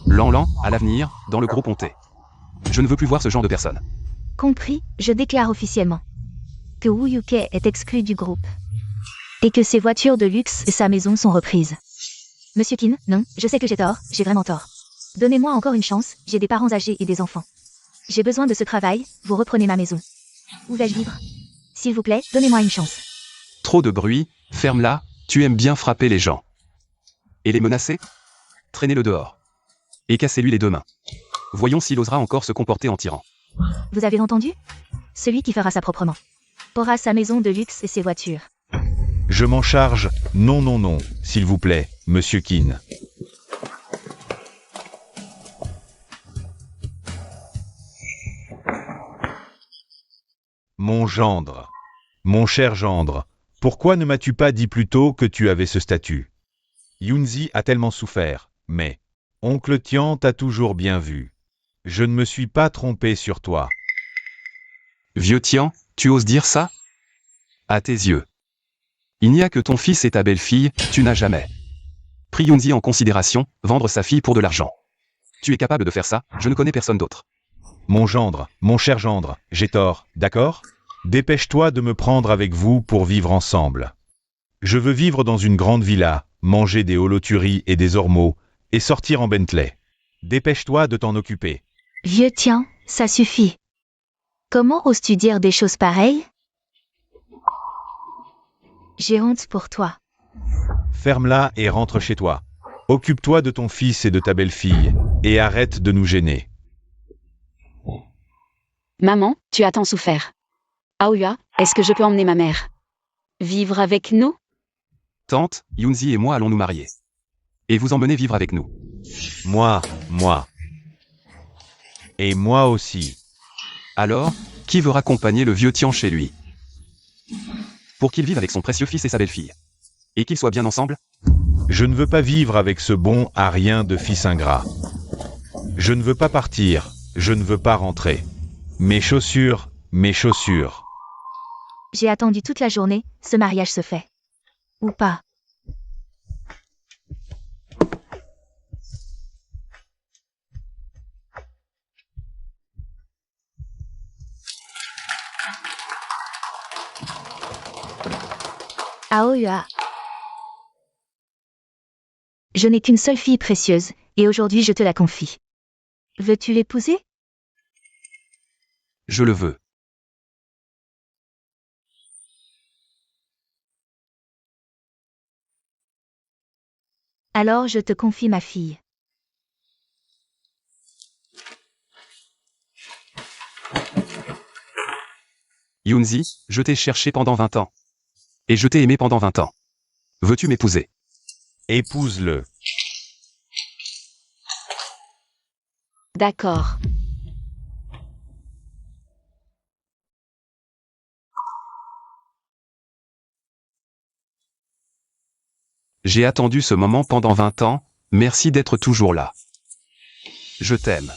Lan, à l'avenir, dans le groupe Ponté. Je ne veux plus voir ce genre de personne. Compris, je déclare officiellement que Wu Yuke est exclu du groupe. Et que ses voitures de luxe et sa maison sont reprises. Monsieur Qin, non, je sais que j'ai tort, j'ai vraiment tort. Donnez-moi encore une chance, j'ai des parents âgés et des enfants. J'ai besoin de ce travail, vous reprenez ma maison. Où vais-je vivre? S'il vous plaît, donnez-moi une chance. Trop de bruit, ferme-la, tu aimes bien frapper les gens. Et les menacer? Traînez-le dehors. Et cassez-lui les deux mains. Voyons s'il osera encore se comporter en tyran. Vous avez entendu? Celui qui fera ça proprement aura sa maison de luxe et ses voitures. Je m'en charge, non, s'il vous plaît, Monsieur Qin. Mon gendre. Mon cher gendre, pourquoi ne m'as-tu pas dit plus tôt que tu avais ce statut? Yunzi a tellement souffert, mais oncle Tian t'a toujours bien vu. Je ne me suis pas trompé sur toi. Vieux Tian, tu oses dire ça? À tes yeux. Il n'y a que ton fils et ta belle-fille, tu n'as jamais pris Yunzi en considération, vendre sa fille pour de l'argent. Tu es capable de faire ça, je ne connais personne d'autre. Mon gendre, mon cher gendre, j'ai tort, d'accord? Dépêche-toi de me prendre avec vous pour vivre ensemble. Je veux vivre dans une grande villa, manger des holoturies et des ormeaux, et sortir en Bentley. Dépêche-toi de t'en occuper. Vieux Tian, ça suffit. Comment oses-tu dire des choses pareilles? J'ai honte pour toi. Ferme-la et rentre chez toi. Occupe-toi de ton fils et de ta belle-fille, et arrête de nous gêner. Maman, tu as tant souffert. Aoyua, est-ce que je peux emmener ma mère? Vivre avec nous? Tante, Yunzi et moi allons nous marier. Et vous emmener vivre avec nous. Moi. Et moi aussi. Alors, qui veut raccompagner le vieux Tian chez lui? Pour qu'il vive avec son précieux fils et sa belle-fille. Et qu'ils soient bien ensemble? Je ne veux pas vivre avec ce bon à rien de fils ingrat. Je ne veux pas partir, je ne veux pas rentrer. Mes chaussures. J'ai attendu toute la journée, ce mariage se fait. Ou pas. Aoyua. Je n'ai qu'une seule fille précieuse, et aujourd'hui je te la confie. Veux-tu l'épouser? Je le veux. Alors je te confie ma fille. Yunzi, je t'ai cherché pendant 20 ans. Et je t'ai aimé pendant 20 ans. Veux-tu m'épouser? Épouse-le. D'accord. J'ai attendu ce moment pendant 20 ans, merci d'être toujours là. Je t'aime.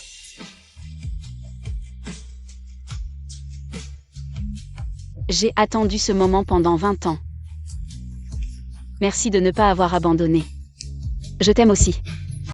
J'ai attendu ce moment pendant 20 ans. Merci de ne pas avoir abandonné. Je t'aime aussi.